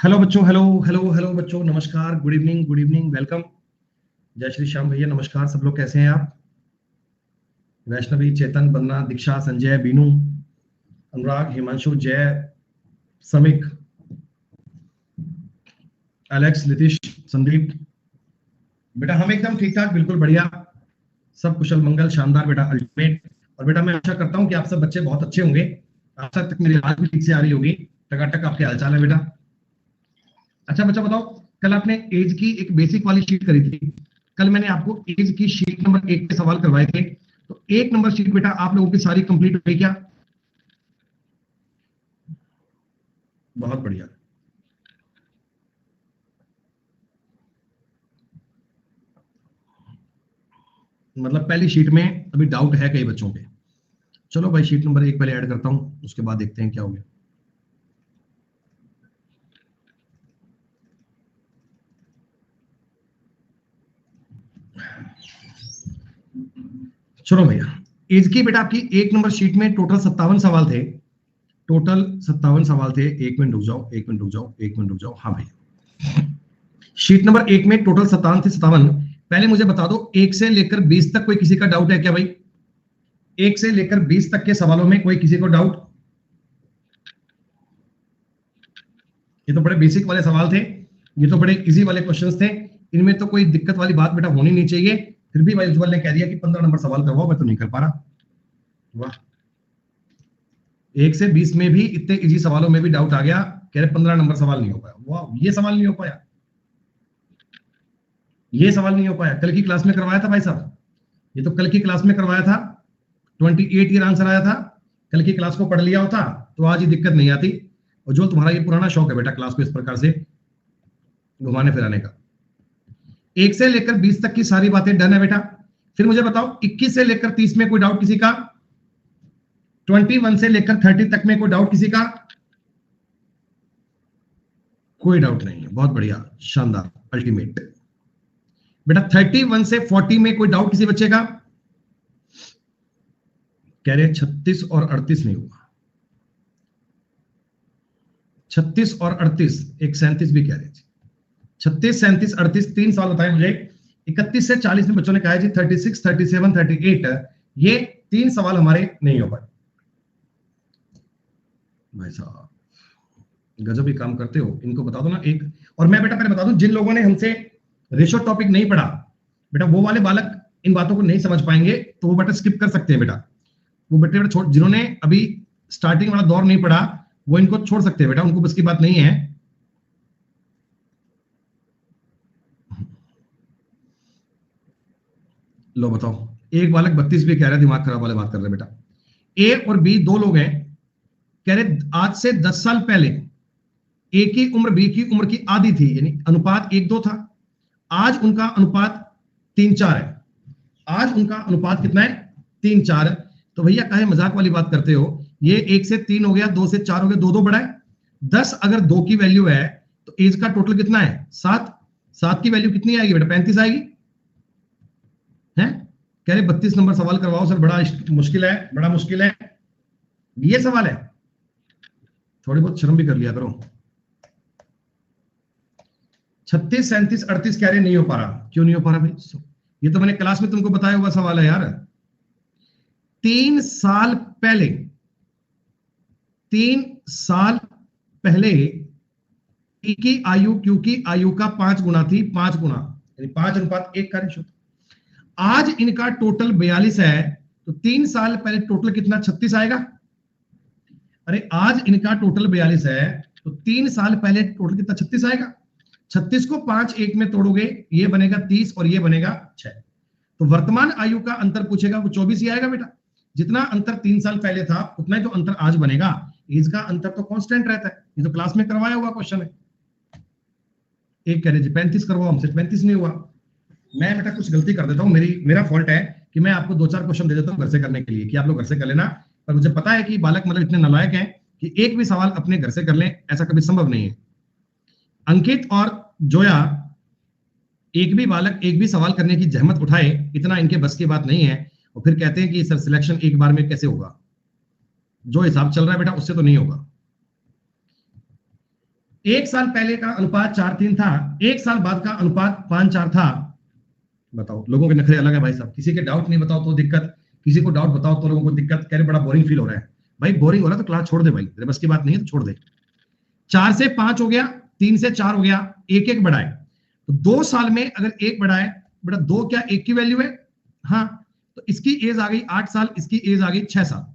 Hello बच्चों, hello hello hello बच्चों, नमस्कार, good evening, good evening, welcome. जय श्री श्याम भैया, नमस्कार। सब लोग कैसे हैं आप? वैष्णवी, चेतन, बन्ना, दीक्षा, संजय, बीनू, अनुराग, हिमांशु, जय, समिक, एलेक्स, नितिश, संदीप। बेटा हम एकदम ठीक ठाक, बिल्कुल बढ़िया, सब कुशल मंगल, शानदार बेटा, अल्टीमेट। और बेटा मैं आशा करता हूँ कि आप सब बच्चे बहुत अच्छे होंगे। आज तक मेरी आवाज भी ठीक से आ रही होगी। टकाटक आपके हालचाल है बेटा? अच्छा बच्चा बताओ, कल आपने एज की एक बेसिक वाली शीट करी थी। कल मैंने आपको एज की शीट नंबर 1 के सवाल करवाए थे। तो 1 नंबर शीट बेटा आप लोगों की सारी कंप्लीट हो गई क्या? बहुत बढ़िया। मतलब पहली शीट में अभी डाउट है कई बच्चों के। चलो भाई, शीट नंबर 1 पहले ऐड करता हूं, उसके बाद देखते हैं क्या हो गया। चलो भैया, एज की बेटा आपकी 1 नंबर शीट में टोटल 57 सवाल थे। टोटल 57 सवाल थे। 1 मिनट रुक जाओ, 1 मिनट रुक जाओ, 1 मिनट रुक जाओ। हाँ भैया, शीट नंबर 1 में टोटल 57 थे। 57। पहले मुझे बता दो, 1 से लेकर 20 तक कोई किसी का डाउट है क्या भाई? 1 से लेकर 20 तक के सवालों में कोई किसी को डाउट? ये तो बड़े बेसिक वाले सवाल थे, ये तो बड़े इजी वाले क्वेश्चंस थे। इनमें तो कोई दिक्कत वाली बात बेटा होनी नहीं चाहिए। फिर भी भाई उज्जवल ने कह दिया कि 15 नंबर सवाल करवाओ, मैं तो नहीं कर पा रहा। वाह, 1 से 20 में भी इतने इजी सवालों में भी डाउट आ गया। कह रहे 15 नंबर सवाल नहीं हो पाया। वाह, ये सवाल नहीं हो पाया, ये सवाल नहीं हो पाया। कल की क्लास में करवाया था भाई साहब, ये तो कल की क्लास में करवाया था। 28 ईयर आंसर आया था। कल की क्लास को पढ़ लिया होता तो आज ये दिक्कत नहीं आती। और जो तुम्हारा ये पुराना शौक है बेटा क्लास को इस प्रकार से घुमाने फिराने का। 1 से लेकर 20 तक की सारी बातें डन है बेटा। फिर मुझे बताओ, 21 से लेकर 30 में कोई डाउट किसी का? 21 से लेकर 30 तक में कोई डाउट किसी का? कोई डाउट नहीं है। बहुत बढ़िया, शानदार, अल्टीमेट। बेटा 31 से 40 में कोई डाउट किसी बच्चे का? कह रहे 36 और 38 नहीं हुआ। 36 और 38, एक 37 भी कह रहे थे। 36, 37, 38, 3 साल बताए मुझे। 31 से 40 में बच्चों ने कहा जी 36, 37, 38। ये 3 सवाल हमारे नहीं हो पाए। भाई साहब गजब ही काम करते हो, इनको बता दो ना एक। और मैं बेटा पहले बता दूं, जिन लोगों ने हमसे रेशो टॉपिक नहीं पढ़ा बेटा, वो वाले बालक इन बातों को नहीं समझ पाएंगे, तो वो बेटा स्किप कर सकते हैं बेटा। वो बेटे छोड़, जिन्होंने अभी स्टार्टिंग वाला दौर नहीं पढ़ा, वो इनको छोड़ सकते हैं बेटा, उनको बस की बात नहीं है। लो बताओ, एक बालक 32 भी कह रहा है, दिमाग खराब वाले बात कर रहे हैं बेटा। ए और बी दो लोग हैं, कह रहे आज से 10 साल पहले ए की उम्र बी की उम्र की आधी थी, यानी अनुपात 1:2 था। आज उनका अनुपात 3:4 है। आज उनका अनुपात कितना है? 3:4। तो भैया काहे मजाक वाली बात करते हो? ये 1 से 3 हो गया, 2 से 4 हो गया, 2 बढ़ा है 10। अगर 2 की वैल्यू है तो एज का टोटल कितना है? 7। 7 की वैल्यू कितनी आएगी बेटा? 35 आएगी है। कह रहे 32 नंबर सवाल करवाओ सर, बड़ा मुश्किल है, बड़ा मुश्किल है। ये सवाल है, थोड़ी बहुत शर्म भी कर लिया करो। 36, 37, 38 कह रहे नहीं हो पा रहा। क्यों नहीं हो पा रहा भाई? ये तो मैंने क्लास में तुमको बताया हुआ सवाल है यार। 3 साल पहले, 3 साल पहले ई की आयु क्यू की आयु का 5 गुना थी। 5 गुना यानी 5:1 का रेशो। आज इनका टोटल 42 है, तो 3 साल पहले टोटल कितना? 36 आएगा। अरे आज इनका टोटल 42 है, तो 3 साल पहले टोटल कितना? 36 आएगा। 36 को 5:1 में तोड़ोगे, ये बनेगा 30 और ये बनेगा 6। तो वर्तमान आयु का अंतर पूछेगा, वो 24 ही आएगा बेटा। जितना अंतर 3 साल पहले था उतना ही तो अंतर आज बनेगा। एज का अंतर तो कांस्टेंट रहता है, ये तो क्लास में करवाया हुआ क्वेश्चन है। एक कह रहे जी 35 करवाओ, हमसे 35 नहीं हुआ। मैं बेटा कुछ गलती कर देता हूँ, मेरा फॉल्ट है कि मैं आपको 2-4 क्वेश्चन दे देता हूँ घर से करने के लिए कि आप लोग घर से कर लेना। पर मुझे पता है कि बालक मतलब इतने नालायक हैं कि एक भी सवाल अपने घर से कर लें, ऐसा कभी संभव नहीं है। अंकित और जोया, एक भी बालक एक भी सवाल करने की जहमत उठाए, इतना इनके बस की बात नहीं है। और फिर कहते हैं कि सर सिलेक्शन एक बार में कैसे होगा? जो हिसाब चल रहा है बेटा उससे तो नहीं होगा। एक साल पहले का अनुपात 4:3 था, एक साल बाद का अनुपात 5:4 था। बताओ, लोगों के नखरे अलग है भाई साहब। किसी के डाउट नहीं बताओ तो दिक्कत, किसी को डाउट बताओ तो लोगों को दिक्कत, कह रहे बड़ा बोरिंग फील हो रहा है। भाई बोरिंग हो रहा है तो क्लास छोड़ दे भाई, तेरे बस की बात नहीं है तो छोड़ दे। 4 से 5 हो गया, 3 से 4 हो गया, एक एक बढ़ाए तो 2 साल में अगर एक बढ़ाए, बेटा 2 क्या एक की वैल्यू है? हाँ, तो इसकी एज आ गई 8 साल, इसकी एज आ गई 6 साल।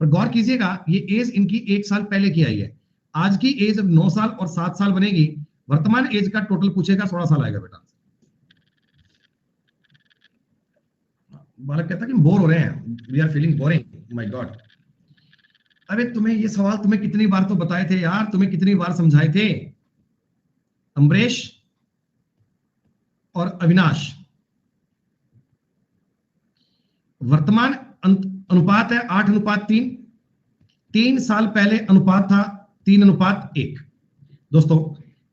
पर गौर कीजिएगा, ये एज इनकी 1 साल पहले की आई है। आज की एज 9 साल और 7 साल बनेगी, वर्तमान एज का टोटल पूछेगा 16 साल आएगा बेटा। बालक कहता कि बोर हो रहे हैं, we are feeling boring, my God. अरे तुम्हें ये सवाल तुम्हें कितनी बार तो बताए थे यार, तुम्हें कितनी बार समझाए थे अमरीश और अविनाश। वर्तमान अनुपात है 8:3। 3 साल पहले अनुपात था 3:1। दोस्तों,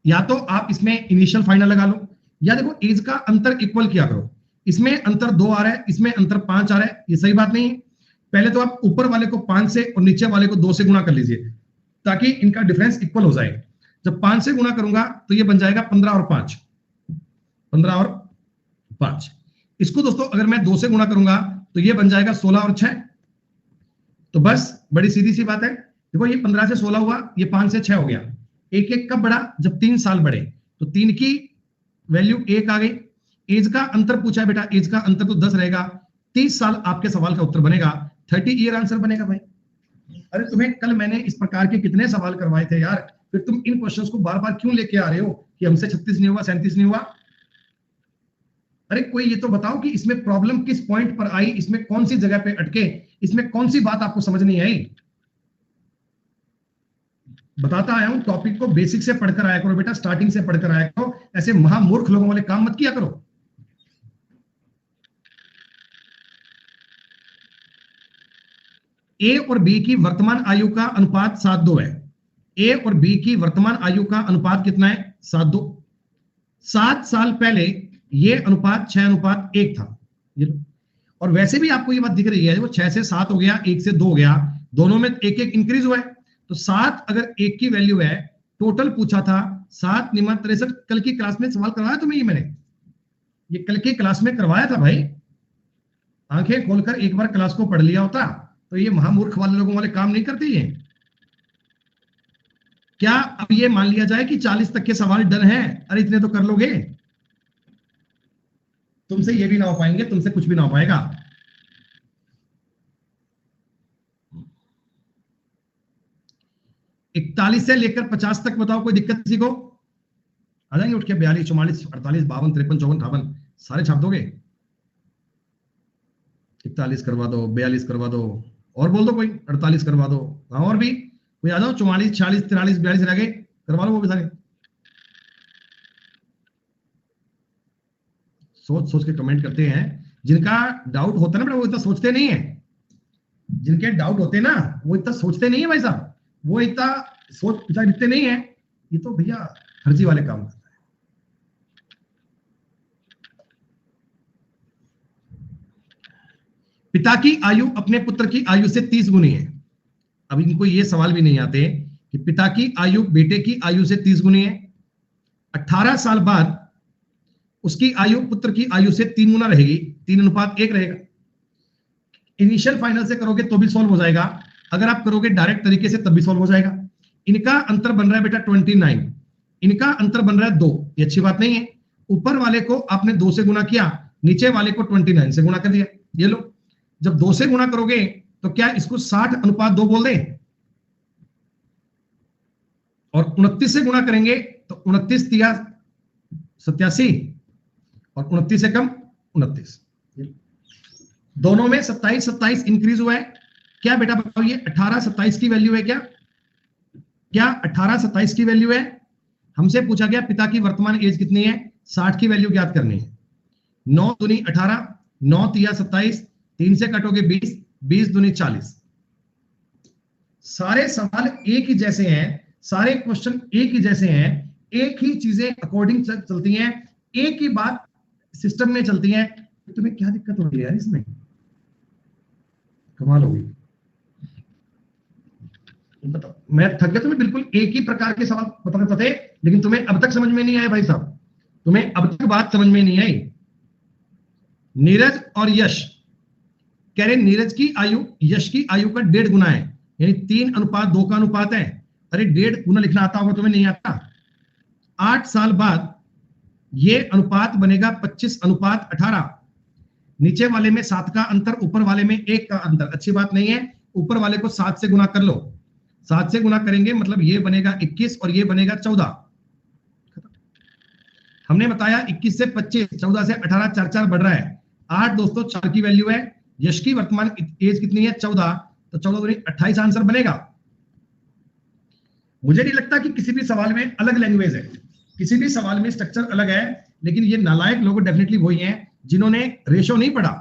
या तो आप इसमें इनिशियल फाइनल लगा लो, या देखो एज का अंतर इक्वल किया करो। इसमें अंतर 2 आ रहा है, इसमें अंतर 5 आ रहा है, ये सही बात नहीं है। पहले तो आप ऊपर वाले को 5 से और नीचे वाले को 2 से गुणा कर लीजिए, ताकि इनका डिफरेंस इक्वल हो जाए। जब 5 से गुणा करूंगा तो ये बन जाएगा 15 और 5, 15 और 5। इसको दोस्तों अगर मैं 2 से गुणा करूंगा तो ये बन जाएगा 16 और 6। तो बस बड़ी सीधी सी बात है, देखो ये 15 से 16 हुआ, ये 5 से 6 हो गया। एक एक कब बढ़ा? जब 3 साल बढ़े, तो 3 की वैल्यू 1 आ गई। एज का अंतर पूछा है बेटा, एज का अंतर तो 10 रहेगा। 30 साल आपके सवाल का उत्तर बनेगा, 30 ईयर आंसर बनेगा भाई। अरे तुम्हें कल मैंने इस प्रकार के कितने सवाल करवाए थे यार, फिर तुम इन क्वेश्चंस को बार बार क्यों लेके आ रहे हो कि हमसे 36 नहीं हुआ, 37 नहीं हुआ? अरे कोई ये तो बताओ कि इसमें प्रॉब्लम किस पॉइंट पर आई, इसमें कौन सी जगह पे अटके, इसमें कौन सी बात आपको समझ नहीं आई। बताता आया हूं, टॉपिक को बेसिक से पढ़कर आया करो बेटा, स्टार्टिंग से पढ़कर आया करो, ऐसे महामूर्ख लोगों वाले काम मत किया करो। ए और बी की वर्तमान आयु का अनुपात 7:2 है। ए और बी की वर्तमान आयु का अनुपात कितना है? 7:2। 7 साल पहले ये अनुपात 6:1 था। ये लो। और वैसे भी आपको ये बात दिख रही है, वो 6 से 7 हो गया, 1 से 2 हो गया, दोनों में एक एक इंक्रीज हुआ है। तो 7 अगर 1 की वैल्यू है, टोटल पूछा था 7 निमा 63। कल की क्लास में सवाल करवाया तुम्हें, ये मैंने ये कल की क्लास में करवाया था भाई। आंखें खोलकर एक बार क्लास को पढ़ लिया होता तो ये महामूर्ख वाले लोगों वाले काम नहीं करते ये। क्या अब ये मान लिया जाए कि 40 तक के सवाल डन हैं? अरे इतने तो कर लोगे, तुमसे ये भी ना हो पाएंगे, तुमसे कुछ भी ना हो पाएगा। इकतालीस से लेकर 50 तक बताओ, कोई दिक्कत किसी को? आ जाएंगे उठ के? 42, 44, 48, 52, 53, 54, 58 सारे छाप दोगे? 41 करवा दो, 42 करवा दो, और बोल दो कोई 48 करवा दो। हाँ और भी कोई आ जाओ, 44, 46, 43, 42 रह गए, करवा लो वो भी सारे। सोच सोच के कमेंट करते हैं। जिनका डाउट होता है ना, वो इतना सोचते नहीं है। जिनके डाउट होते हैं ना, वो इतना सोचते नहीं है भाई साहब, वो इतना सोच विचार लिखते नहीं है। ये तो भैया फर्जी वाले काम करता है। पिता की आयु अपने पुत्र की आयु से 30 गुनी है। अब इनको ये सवाल भी नहीं आते कि पिता की आयु बेटे की आयु से 30 गुनी है। 18 साल बाद उसकी आयु पुत्र की आयु से 3 गुना रहेगी, 3:1 रहेगा। इनिशियल फाइनल से करोगे तो भी सॉल्व हो जाएगा, अगर आप करोगे डायरेक्ट तरीके से तब भी सॉल्व हो जाएगा। इनका अंतर बन रहा है बेटा 29, इनका अंतर बन रहा है 2। ये अच्छी बात नहीं है। ऊपर वाले को आपने 2 से गुना किया, नीचे वाले को 29 से गुणा कर दिया। ये लो, जब 2 से गुणा करोगे तो क्या इसको 60:2 बोल दें? और 29 से गुणा करेंगे तो 29 तिया 87, और 29 से कम 29। दोनों में 27 27 इंक्रीज हुआ है। क्या बेटा बताओ, ये 18 27 की वैल्यू है क्या? क्या 18 27 की वैल्यू है? हमसे पूछा गया पिता की वर्तमान एज कितनी है, 60 की वैल्यू ज्ञात करनी है। 9 दूनी 18, 9 तिया 27, 3 से कटोगे 20, 20 दूनी 40। सारे सवाल एक ही जैसे हैं, सारे क्वेश्चन एक ही जैसे हैं, एक ही चीजें अकॉर्डिंग चलती हैं, एक ही बात सिस्टम में चलती है। तुम्हें क्या दिक्कत हो रही है यार इसमें? कमाल होगी। बताओ, मैं थक गया, तुम्हें बिल्कुल एक ही प्रकार के सवाल पता थे, लेकिन तुम्हें अब तक समझ में नहीं आया भाई साहब, तुम्हें अब तक बात समझ में नहीं आई। नीरज और यश कह रहे नीरज की आयु यश की आयु का 1.5 गुना है, यानी 3:2 का अनुपात है। अरे 1.5 गुना लिखना आता होगा, तुम्हें नहीं आता। 8 साल बाद ये अनुपात बनेगा 25:18। नीचे वाले में 7 का अंतर, ऊपर वाले में 1 का अंतर। अच्छी बात नहीं है, ऊपर वाले को 7 से गुना कर लो। 7 से गुना करेंगे मतलब ये बनेगा 21 और ये बनेगा 14। हमने बताया 21 से 25, 14 से 18, 4 बढ़ रहा है। 8 दोस्तों 4 की वैल्यू है। यश की वर्तमान एज कितनी है? 14, तो 14 दूनी 28 आंसर बनेगा। मुझे नहीं लगता कि किसी भी सवाल में अलग लैंग्वेज है, किसी भी सवाल में स्ट्रक्चर अलग है, लेकिन ये नालायक लोग डेफिनेटली वही हैं जिन्होंने रेशो नहीं पढ़ा।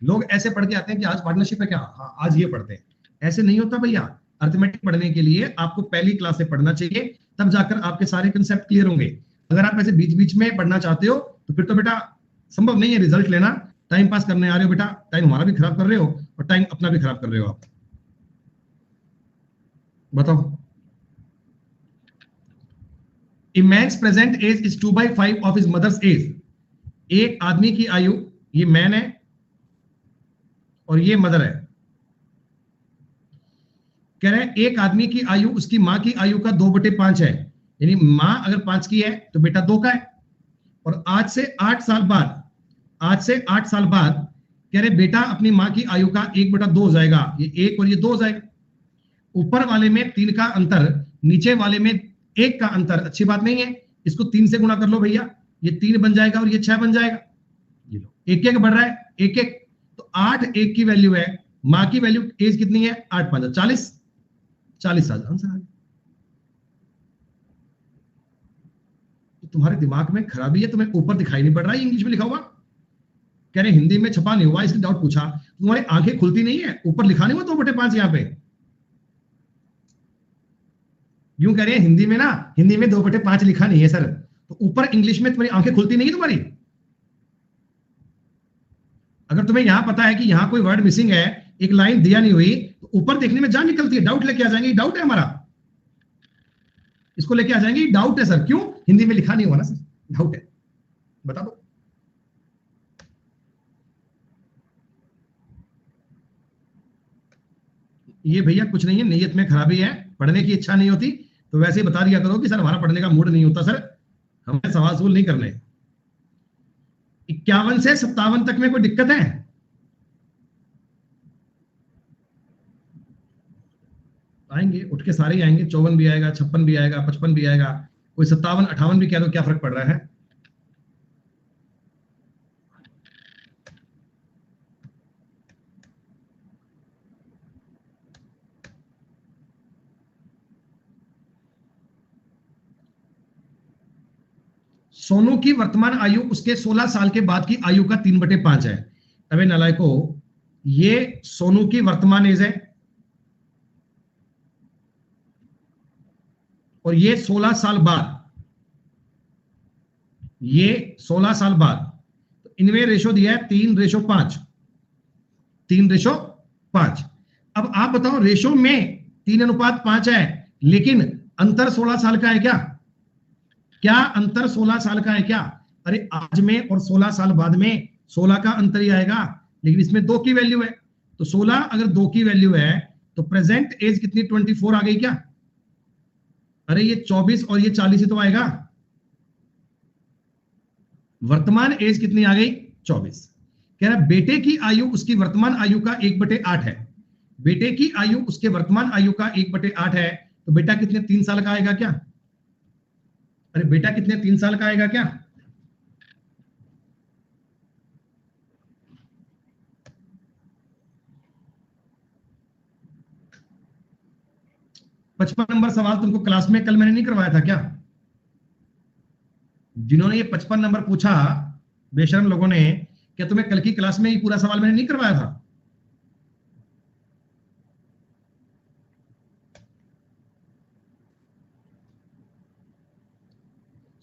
लोग ऐसे पढ़ के आते हैं कि आज पार्टनरशिप है क्या, हाँ आज ये पढ़ते हैं। ऐसे नहीं होता भैया। अर्थमेटिक पढ़ने के लिए आपको पहली क्लास से पढ़ना चाहिए, तब जाकर आपके सारे कंसेप्ट क्लियर होंगे। अगर आप ऐसे बीच बीच में पढ़ना चाहते हो तो फिर तो बेटा संभव नहीं है रिजल्ट लेना। टाइम पास करने आ रहे हो बेटा, टाइम हमारा भी खराब कर रहे हो और टाइम अपना भी खराब कर रहे हो आप। बताओ, A man's present age is 2/5 of his mother's age. एक आदमी की आयु, ये मैन है और ये मदर है। कह रहे हैं एक आदमी की आयु उसकी मां की आयु का 2/5 है, यानी मां अगर 5 की है तो बेटा 2 का है। और आज से 8 साल बाद कह रहे बेटा अपनी मां की आयु का 1/2 हो जाएगा। ये 1 और ये 2 हो जाएगा। ऊपर वाले में 3 का अंतर, नीचे वाले में 1 का अंतर। अच्छी बात नहीं है, इसको 3 से गुणा कर लो भैया, ये 3 बन जाएगा और ये 6 बन जाएगा। ये लो 1-1 बढ़ रहा है, 1-1, तो 8 1 की वैल्यू है। मां की वैल्यू एज कितनी है? 8 5 40, 40 साल आंसर आ गया। तुम्हारे दिमाग में खराबी है, तुम्हें ऊपर दिखाई नहीं पड़ रहा है इंग्लिश में लिखा हुआ। कह रहे हिंदी में छपा नहीं हुआ, इसलिए डाउट पूछा। तुम्हारी आंखें खुलती नहीं है, ऊपर लिखा नहीं हुआ 2/5 यहाँ पे। यूं कह रहे हैं हिंदी में ना, हिंदी में 2/5 लिखा नहीं है सर, तो ऊपर इंग्लिश में तुम्हारी आंखें खुलती नहीं है तुम्हारी। अगर तुम्हें यहां पता है कि यहां कोई वर्ड मिसिंग है, एक लाइन दिया नहीं हुई, तो ऊपर देखने में जान निकलती है, डाउट लेके आ जाएंगे। डाउट है हमारा, इसको लेके आ जाएंगे। डाउट है सर, क्यों? हिंदी में लिखा नहीं हुआ ना सर, डाउट है। बता दो। ये भैया कुछ नहीं है, नीयत में खराबी है, पढ़ने की इच्छा नहीं होती तो वैसे ही बता दिया करो कि सर हमारा पढ़ने का मूड नहीं होता सर, हमें सवाल सूल नहीं करने। 51 से 57 तक में कोई दिक्कत है? आएंगे, उठ के सारे ही आएंगे। 54 भी आएगा, 56 भी आएगा, 55 भी आएगा, कोई 57 58 भी कह दो, क्या फर्क पड़ रहा है? सोनू की वर्तमान आयु उसके 16 साल के बाद की आयु का 3/5 है। अबे नालायको, ये सोनू की वर्तमान एज है और ये 16 साल बाद, ये 16 साल बाद, तो इनमें रेशो दिया है 3:5, 3:5। अब आप बताओ, रेशो में 3:5 है, लेकिन अंतर 16 साल का है क्या? क्या अंतर 16 साल का है क्या? अरे आज में और 16 साल बाद में 16 का अंतर ही आएगा, लेकिन इसमें 2 की वैल्यू है। तो 16 अगर 2 की वैल्यू है तो प्रेजेंट एज कितनी 24 आ गई क्या? अरे ये 24 और ये 40 ही तो आएगा। वर्तमान एज कितनी आ गई? 24। कह रहा बेटे की आयु उसकी वर्तमान आयु का 1/8 है। बेटे की आयु उसके वर्तमान आयु का 1/8 है, तो बेटा कितने 3 साल का आएगा क्या? अरे बेटा कितने 3 साल का आएगा क्या? पचपन नंबर सवाल तुमको क्लास में कल मैंने नहीं करवाया था क्या? जिन्होंने ये 55 नंबर पूछा, बेशरम लोगों ने, क्या तुम्हें कल की क्लास में ये पूरा सवाल मैंने नहीं करवाया था?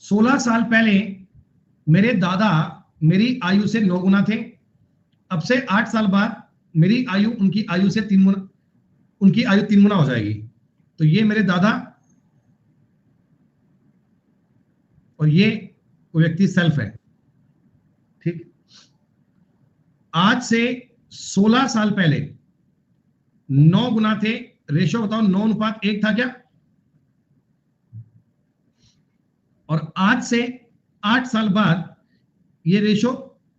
सोलह साल पहले मेरे दादा मेरी आयु से 9 गुना थे। अब से 8 साल बाद मेरी आयु उनकी आयु से 3 गुना, उनकी आयु 3 गुना हो जाएगी। तो ये मेरे दादा और ये कोई व्यक्ति सेल्फ है, ठीक। आज से 16 साल पहले 9 गुना थे, रेशो बताओ 9:1 था क्या? और आज से 8 साल बाद ये रेशो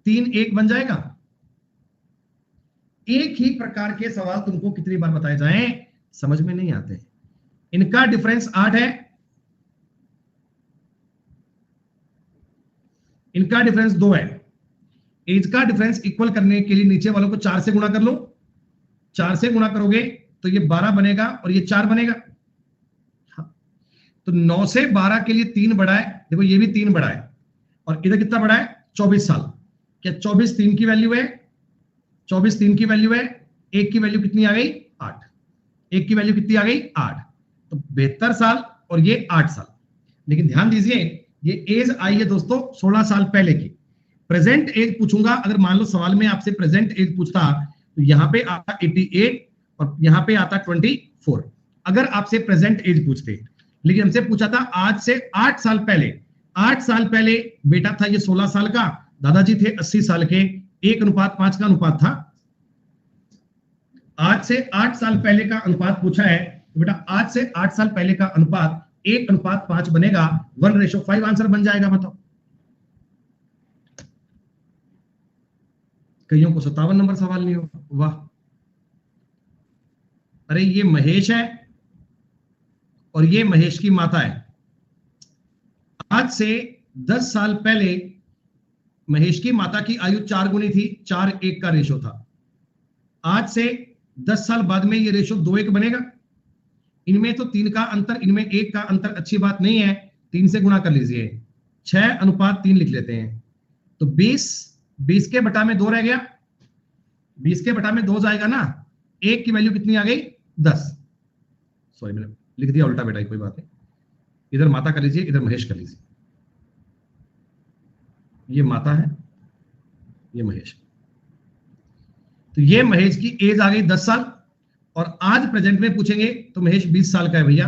3:1 बन जाएगा। एक ही प्रकार के सवाल तुमको कितनी बार बताए जाएं समझ में नहीं आते। इनका डिफरेंस 8 है, इनका डिफरेंस 2 है। एज का डिफरेंस इक्वल करने के लिए नीचे वालों को 4 से गुणा कर लो। 4 से गुणा करोगे तो ये 12 बनेगा और ये 4 बनेगा। हाँ। तो 9 से 12 के लिए 3 बढ़ा है, देखो ये भी 3 बढ़ा है, और इधर कितना बढ़ा है? 24 साल। क्या 24 3 की वैल्यू है? 24 3 की वैल्यू है। एक की वैल्यू कितनी आ गई? 8। एक की वैल्यू कितनी आ गई? 8। तो 72 साल और ये 8 साल। लेकिन ध्यान दीजिए, ये एज आई है दोस्तों 16 साल पहले की। प्रेजेंट एज पूछूंगा, अगर मान लो सवाल में आपसे प्रेजेंट एज पूछता तो यहां पे आता 88 और यहां पे आता 24, अगर आपसे प्रेजेंट एज पूछते। लेकिन हमसे पूछा था आज से 8 साल पहले। 8 साल पहले बेटा था ये 16 साल का, दादाजी थे 80 साल के, 1:5 का अनुपात था। आज से 8 साल पहले का अनुपात पूछा है, तो बेटा आज से 8 साल पहले का अनुपात 1:5 बनेगा, 1:5 आंसर बन जाएगा। बताओ, कईयों को 57 नंबर सवाल नहीं होगा। वाह, अरे ये महेश है और ये महेश की माता है। आज से 10 साल पहले महेश की माता की आयु 4 गुनी थी, 4:1 का रेशो था। आज से 10 साल बाद में ये रेशो 2:1 बनेगा। इनमें तो 3 का अंतर, इनमें 1 का अंतर अच्छी बात नहीं है, 3 से गुणा कर लीजिए, 6:3 लिख लेते हैं। तो 20 के बटा में 2 रह गया, 20 के बटा में 2 जाएगा ना, 1 की वैल्यू कितनी आ गई? 10। सॉरी मैंने लिख दिया उल्टा बेटा, कोई बात नहीं। इधर माता कर लीजिए, इधर महेश कर लीजिए। ये माता है, ये महेश। तो ये महेश की एज आ गई 10 साल, और आज प्रेजेंट में पूछेंगे तो महेश 20 साल का है भैया।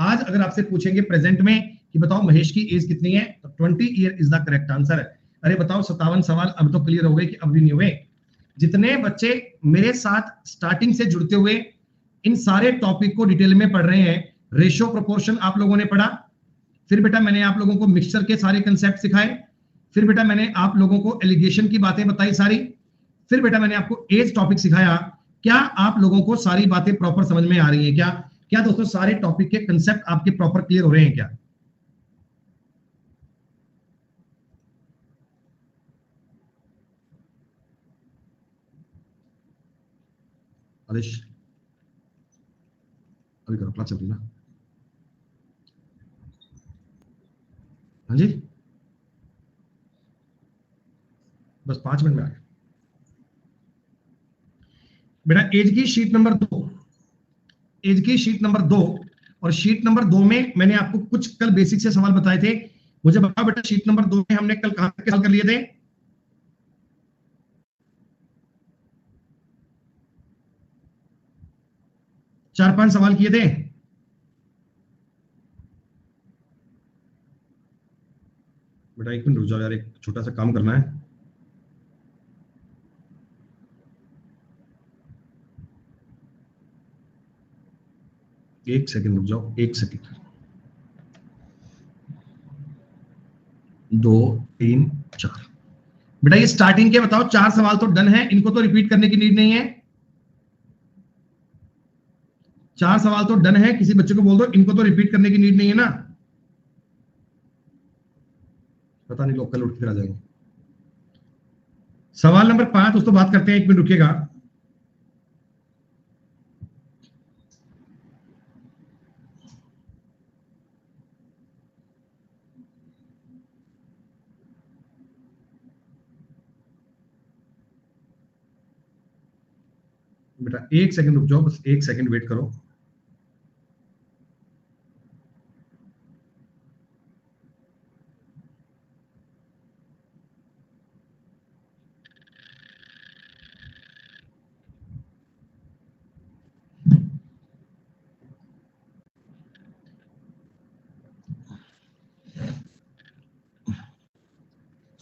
आज अगर आपसे पूछेंगे प्रेजेंट में कि बताओ महेश की एज कितनी है, तो 20 year is the correct answer है। अरे बताओ 57 सवाल अब तो क्लियर हो गए कि अब भी नहीं हुए। जितने बच्चे मेरे साथ स्टार्टिंग से जुड़ते हुए इन सारे टॉपिक को डिटेल में पढ़ रहे हैं, रेशियो प्रोपोर्शन आप लोगों ने पढ़ा, फिर बेटा मैंने आप लोगों को मिक्सचर के सारे कंसेप्ट सिखाए, फिर बेटा मैंने आप लोगों को एलिगेशन की बातें बताई सारी, फिर बेटा मैंने आपको एज टॉपिक सिखाया। क्या आप लोगों को सारी बातें प्रॉपर समझ में आ रही हैं? क्या क्या दोस्तों सारे टॉपिक के कंसेप्ट आपके प्रॉपर क्लियर हो रहे हैं क्या? आदेश अभी करो, क्लास चल रही ना। हाँ जी, बस 5 मिनट में आ गया। बेटा एज की शीट नंबर 2, एज की शीट नंबर 2, और शीट नंबर 2 में मैंने आपको कुछ कल बेसिक से सवाल बताए थे। मुझे बताओ बेटा शीट नंबर 2 में हमने कल कहां के सवाल कर लिए थे? 4-5 सवाल किए थे। बेटा 1 मिनट रुक जाओ यार, एक छोटा सा काम करना है। एक सेकंड रुक जाओ, 1 सेकंड। 2 3 4। बेटा ये स्टार्टिंग के बताओ 4 सवाल तो डन है, इनको तो रिपीट करने की नीड नहीं है। 4 सवाल तो डन है, किसी बच्चे को बोल दो इनको तो रिपीट करने की नीड नहीं है ना। पता नहीं लोग कल उठ कर आ जाएंगे। सवाल नंबर 5 दोस्तों बात करते हैं, 1 मिनट रुकिएगा। बेटा 1 सेकंड रुक जाओ, बस 1 सेकंड वेट करो।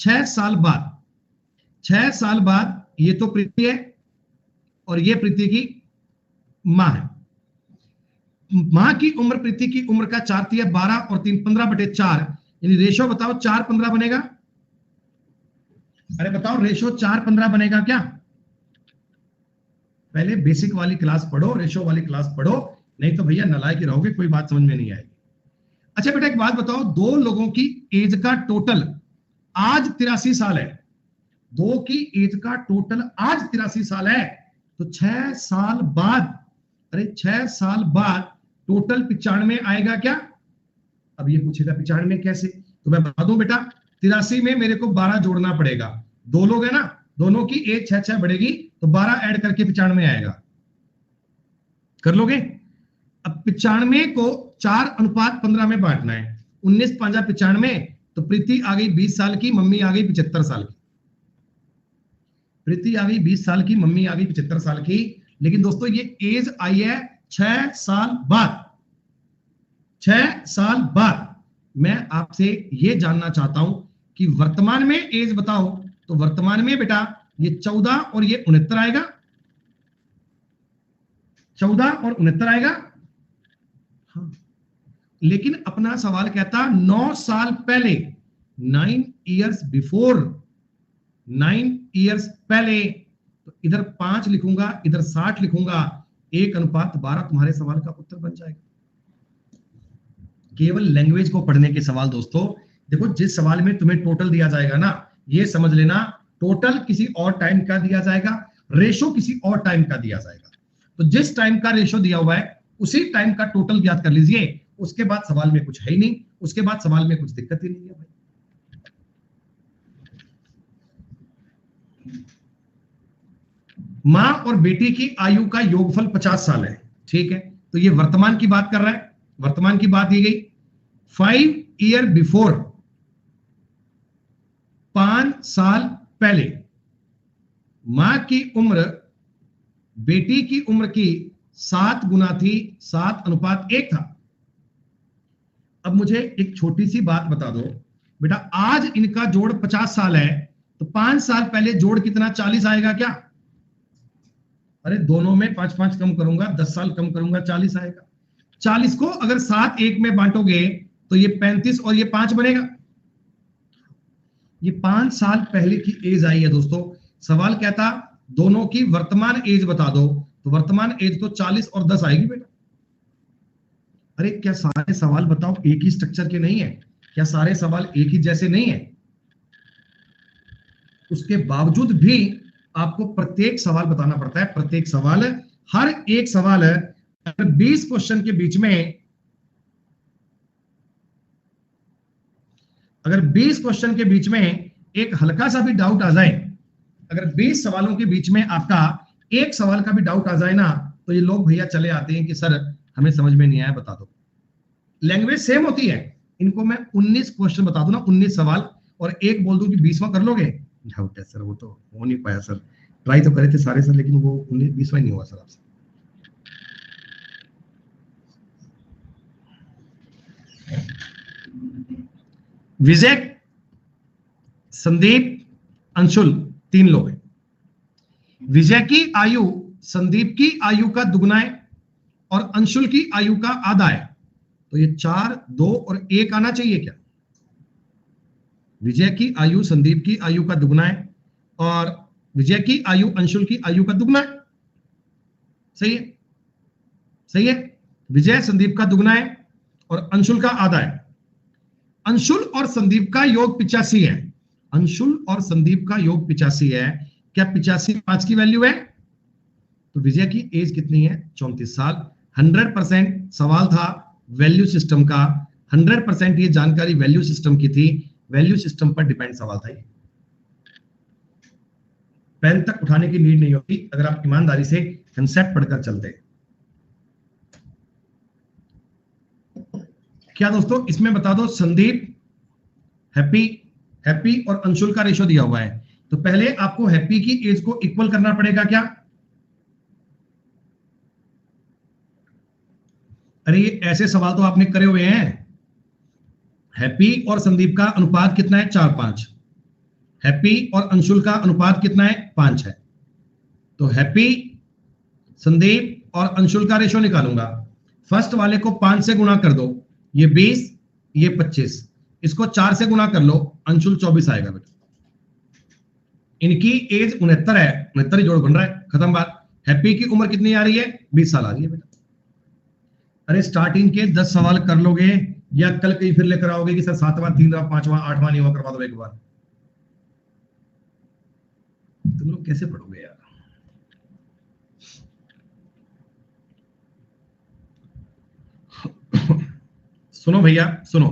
6 साल बाद, 6 साल बाद ये तो प्रीति है और ये प्रीति की मां है। मां की उम्र प्रीति की उम्र का 4×3 12 और 3 15/4, यानी रेशो बताओ 4:15 बनेगा। अरे बताओ रेशो 4:15 बनेगा क्या? पहले बेसिक वाली क्लास पढ़ो, रेशो वाली क्लास पढ़ो, नहीं तो भैया नालायक ही रहोगे, कोई बात समझ में नहीं आएगी। अच्छा बेटा एक बात बताओ, दो लोगों की एज का टोटल आज 83 साल है, दो की एज का टोटल आज 83 साल है, तो 6 साल बाद, अरे 6 साल बाद टोटल 95 आएगा क्या? अब ये पूछेगा 95 कैसे, तो मैं बता दूं बेटा 83 में मेरे को 12 जोड़ना पड़ेगा, दो लोग है ना, दोनों की एज 6 बढ़ेगी तो 12 ऐड करके 95 आएगा। कर लोगे? अब 95 को 4:15 में बांटना है, 19 5 95, तो प्रीति आ गई 20 साल की, मम्मी आ गई 75 साल की। प्रीति आ गई 20 साल की, मम्मी आ गई 75 साल की। लेकिन दोस्तों ये एज आई है 6 साल बाद। 6 साल बाद मैं आपसे ये जानना चाहता हूं कि वर्तमान में एज बताओ, तो वर्तमान में बेटा ये 14 और ये 69 आएगा, 14 और 69 आएगा। हाँ। लेकिन अपना सवाल कहता 9 साल पहले, 9 इयर्स बिफोर, 9 इयर्स पहले, तो इधर 5 लिखूंगा, इधर 60 लिखूंगा, 1:12 तुम्हारे सवाल का उत्तर बन जाएगा। केवल लैंग्वेज को पढ़ने के सवाल दोस्तों, देखो जिस सवाल में तुम्हें टोटल दिया जाएगा ना, ये समझ लेना टोटल किसी और टाइम का दिया जाएगा, रेशो किसी और टाइम का दिया जाएगा, तो जिस टाइम का रेशो दिया हुआ है उसी टाइम का टोटल ज्ञात कर लीजिए, उसके बाद सवाल में कुछ है ही नहीं, उसके बाद सवाल में कुछ दिक्कत ही नहीं है भाई। मां और बेटी की आयु का योगफल 50 साल है, ठीक है, तो ये वर्तमान की बात कर रहा है, वर्तमान की बात दी गई। 5 ईयर बिफोर, 5 साल पहले मां की उम्र बेटी की उम्र की 7 गुना थी, 7:1 था। अब मुझे एक छोटी सी बात बता दो बेटा, आज इनका जोड़ 50 साल है, तो 5 साल पहले जोड़ कितना 40 आएगा क्या? अरे दोनों में 5-5 कम करूंगा, 10 साल कम करूंगा, 40 आएगा। 40 को अगर 7 1 में बांटोगे तो ये 35 और ये 5 बनेगा। ये 5 साल पहले की एज आई है दोस्तों। सवाल कहता दोनों की वर्तमान एज बता दो, तो वर्तमान एज तो 40 और 10 आएगी बेटा। अरे क्या सारे सवाल बताओ एक ही स्ट्रक्चर के नहीं है? क्या सारे सवाल एक ही जैसे नहीं है? उसके बावजूद भी आपको प्रत्येक सवाल बताना पड़ता है, प्रत्येक सवाल, हर एक सवाल है। अगर 20 क्वेश्चन के बीच में, अगर 20 क्वेश्चन के बीच में एक हल्का सा भी डाउट आ जाए, अगर 20 सवालों के बीच में आपका एक सवाल का भी डाउट आ जाए ना, तो ये लोग भैया चले आते हैं कि सर हमें समझ में नहीं आया, बता दो। लैंग्वेज सेम होती है, इनको मैं 19 क्वेश्चन बता दूं ना, 19 सवाल, और एक बोल दूं कि 20वां कर लोगे, डाउट है सर, वो तो हो नहीं पाया सर, ट्राई तो करे थे सारे सर, लेकिन वो 20वां नहीं हुआ सर आपसे। विजय, संदीप, अंशुल, 3 लोग हैं। विजय की आयु संदीप की आयु का दुगना है और अंशुल की आयु का आधा है, तो ये 4 2 और 1 आना चाहिए क्या? विजय की आयु संदीप की आयु का दुगना है और विजय की आयु अंशुल की आयु का दुगना है। सही है, सही है। विजय संदीप का दुगना है और अंशुल का आधा है। अंशुल और संदीप का योग 85 है। अंशुल और संदीप का योग 85 है। क्या 85 5 की वैल्यू है? तो विजय की एज कितनी है? 34 साल। 100% सवाल था वैल्यू सिस्टम का, 100% ये जानकारी वैल्यू सिस्टम की थी, वैल्यू सिस्टम पर डिपेंड सवाल था ये। पेन तक उठाने की नीड नहीं होती अगर आप ईमानदारी से कंसेप्ट पढ़कर चलते। क्या दोस्तों इसमें बता दो, संदीप, हैप्पी और अंशुल का रेशो दिया हुआ है, तो पहले आपको हैप्पी की एज को इक्वल करना पड़ेगा क्या? अरे ये ऐसे सवाल तो आपने करे हुए हैं। हैप्पी और संदीप का अनुपात कितना है? 4-5। हैप्पी और अंशुल का अनुपात कितना है? 5 है। तो हैप्पी, संदीप और अंशुल का रेशो निकालूंगा। फर्स्ट वाले को 5 से गुणा कर दो, ये 20, ये 25। इसको 4 से गुणा कर लो, अंशुल 24 आएगा बेटा। इनकी एज 69 है, 69 ही जोड़ बन रहा है, खत्म बात। हैप्पी की उम्र कितनी आ रही है? 20 साल आ रही है बेटा। अरे स्टार्टिंग के 10 सवाल कर लोगे या कल कहीं फिर लेकर आओगे कि सर 7वां 3वां 5वां 8वां नहीं हुआ, करवा दो एक बार? तुम लोग कैसे पढ़ोगे यार? सुनो भैया सुनो,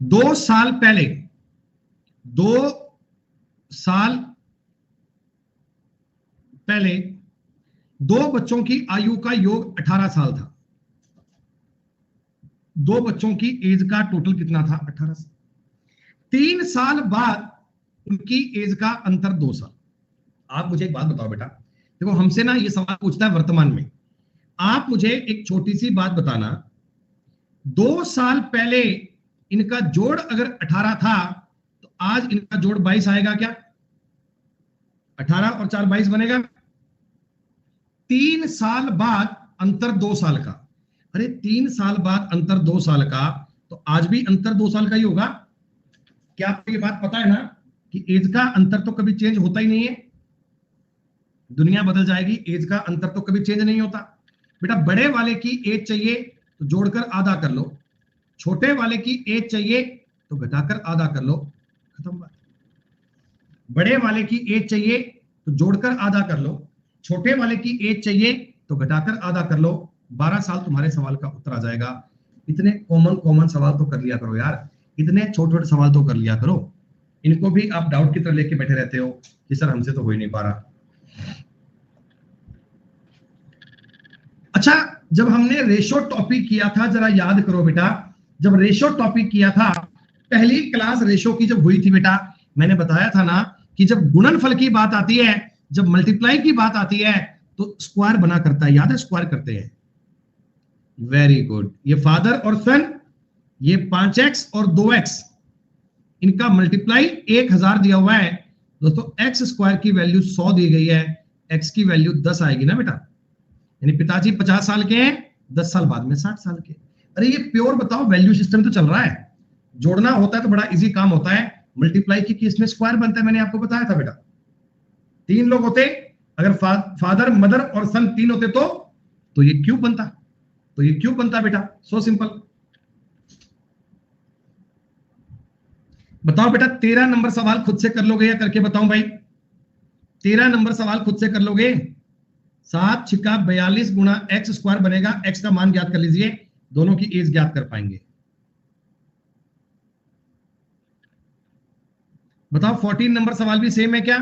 2 साल पहले, 2 साल पहले 2 बच्चों की आयु का योग 18 साल था। 2 बच्चों की एज का टोटल कितना था? 18 साल। 3 साल बाद उनकी एज का अंतर 2 साल। आप मुझे एक बात बताओ बेटा, देखो हमसे ना ये सवाल पूछता है वर्तमान में। आप मुझे एक छोटी सी बात बताना, 2 साल पहले इनका जोड़ अगर 18 था तो आज इनका जोड़ 22 आएगा क्या? 18 और 4 22 बनेगा। 3 साल बाद अंतर 2 साल का। अरे 3 साल बाद अंतर 2 साल का, तो आज भी अंतर 2 साल का ही होगा। क्या आपको ये बात पता है ना कि एज का अंतर तो कभी चेंज होता ही नहीं है? दुनिया बदल जाएगी, एज का अंतर तो कभी चेंज नहीं होता बेटा। बड़े वाले की एज चाहिए तो जोड़कर आधा कर लो, छोटे वाले की एज चाहिए तो घटाकर आधा कर लो, खत्म बात। बड़े वाले की एज चाहिए तो जोड़कर आधा कर लो, छोटे वाले की एज चाहिए तो घटाकर आधा कर लो। 12 साल तुम्हारे सवाल का उत्तर आ जाएगा। इतने कॉमन कॉमन सवाल तो कर लिया करो यार, इतने छोटे छोटे सवाल तो कर लिया करो। इनको भी आप डाउट की तरह लेके बैठे रहते हो कि सर हमसे तो हो ही नहीं पा रहा। अच्छा, जब हमने रेशो टॉपिक किया था, जरा याद करो बेटा, जब रेशो टॉपिक किया था, पहली क्लास रेशो की जब हुई थी बेटा, मैंने बताया था ना कि जब गुणनफल की बात आती है, जब मल्टीप्लाई की बात आती है तो स्क्वायर बना करता है, याद है? स्क्वायर करते हैं। Very good. ये फादर और सन, ये 5x और 2x, इनका मल्टीप्लाई 1000 दिया हुआ है दोस्तों। एक्स स्क्वायर की वैल्यू 100 दी गई है, एक्स की वैल्यू 10 आएगी ना बेटा। यानी पिताजी 50 साल के हैं, 10 साल बाद में 60 साल के। अरे ये प्योर बताओ, वैल्यू सिस्टम तो चल रहा है। जोड़ना होता है तो बड़ा इजी काम होता है, मल्टीप्लाई की केस में स्क्वायर बनता है, मैंने आपको बताया था बेटा। 3 लोग होते, अगर फादर मदर और सन 3 होते तो ये क्यूब बनता, तो ये क्यूब बनता बेटा। So simple. बताओ बेटा, 13 नंबर सवाल खुद से कर लोगे या करके बताऊं भाई? 13 नंबर सवाल खुद से कर लोगे? 7 छिक्का 42 गुणा एक्स स्क्वायर बनेगा, एक्स का मान ज्ञात कर लीजिए, दोनों की एज ज्ञात कर पाएंगे। बताओ 14 नंबर सवाल भी सेम है क्या?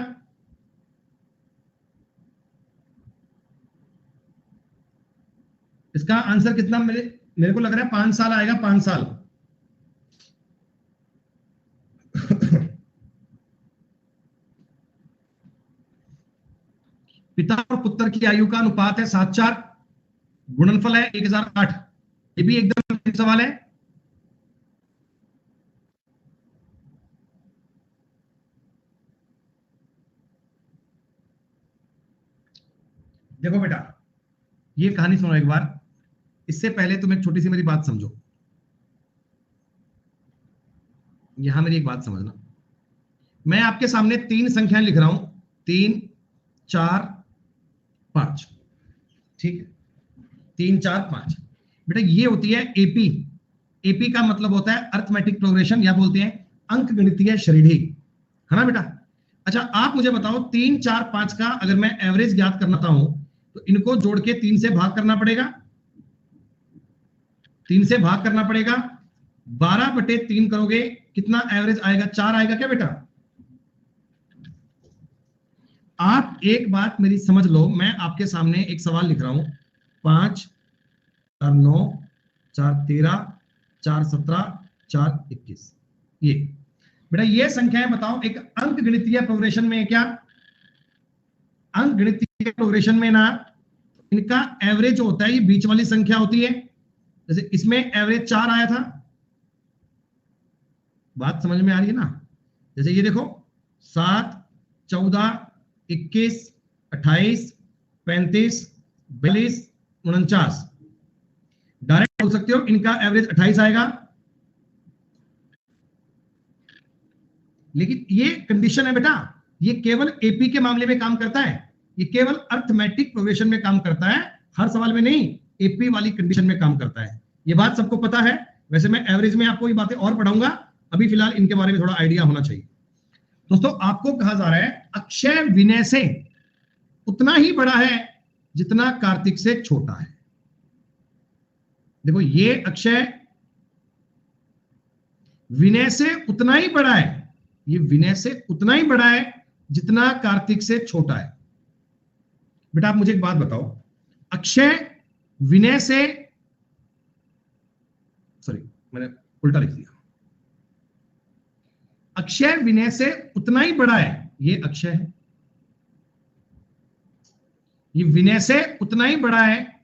इसका आंसर कितना मेरे को लग रहा है 5 साल आएगा, 5 साल। पिता और पुत्र की आयु का अनुपात है 7:4, गुणनफल है 1008। ये भी एकदम सवाल है। देखो बेटा, ये कहानी सुनो एक बार, इससे पहले तुम एक छोटी सी मेरी बात समझो। यहां मेरी एक बात समझना, मैं आपके सामने 3 संख्याएं लिख रहा हूं, 3 4 5, ठीक है? 3 4 5 बेटा, ये होती है एपी। एपी का मतलब होता है अर्थमेटिक प्रोग्रेशन, या बोलते हैं अंक गणितीय श्रेणी, है ना बेटा? अच्छा, आप मुझे बताओ 3 4 5 का अगर मैं एवरेज ज्ञात करना चाहूं तो इनको जोड़ के 3 से भाग करना पड़ेगा, 3 से भाग करना पड़ेगा। 12/3 करोगे, कितना एवरेज आएगा? 4 आएगा क्या बेटा? आप एक बात मेरी समझ लो, मैं आपके सामने एक सवाल लिख रहा हूं, 5 4 9 4 13 4 17 4 21। ये बेटा, ये संख्याएं बताओ, एक अंक गणितीय प्रोग्रेशन में है क्या? अंक गणितीय प्रोग्रेशन में ना इनका एवरेज होता है, ये बीच वाली संख्या होती है। जैसे इसमें एवरेज 4 आया था, बात समझ में आ रही है ना? जैसे ये देखो 7, 14, 21, 28, 35, 42, 49। डायरेक्ट बोल सकते हो इनका एवरेज 28 आएगा। लेकिन ये कंडीशन है बेटा, ये केवल एपी के मामले में काम करता है, ये केवल अर्थमेटिक प्रोग्रेशन में काम करता है, हर सवाल में नहीं, एपी वाली कंडीशन में काम करता है। ये बात सबको पता है। वैसे मैं एवरेज में आपको ये बातें और पढ़ाऊंगा, अभी फिलहाल इनके बारे में थोड़ा आइडिया होना चाहिए। दोस्तों आपको कहा जा रहा है अक्षय विनय से उतना ही बड़ा है जितना कार्तिक से छोटा है। देखो ये अक्षय विनय से उतना ही बड़ा है, ये विनय से उतना ही बड़ा है जितना कार्तिक से छोटा है। बेटा आप मुझे एक बात बताओ, अक्षय विनय से, सॉरी मैंने उल्टा लिख दिया, अक्षय विनय से उतना ही बड़ा है, ये अक्षय है, ये विनय से उतना ही बड़ा है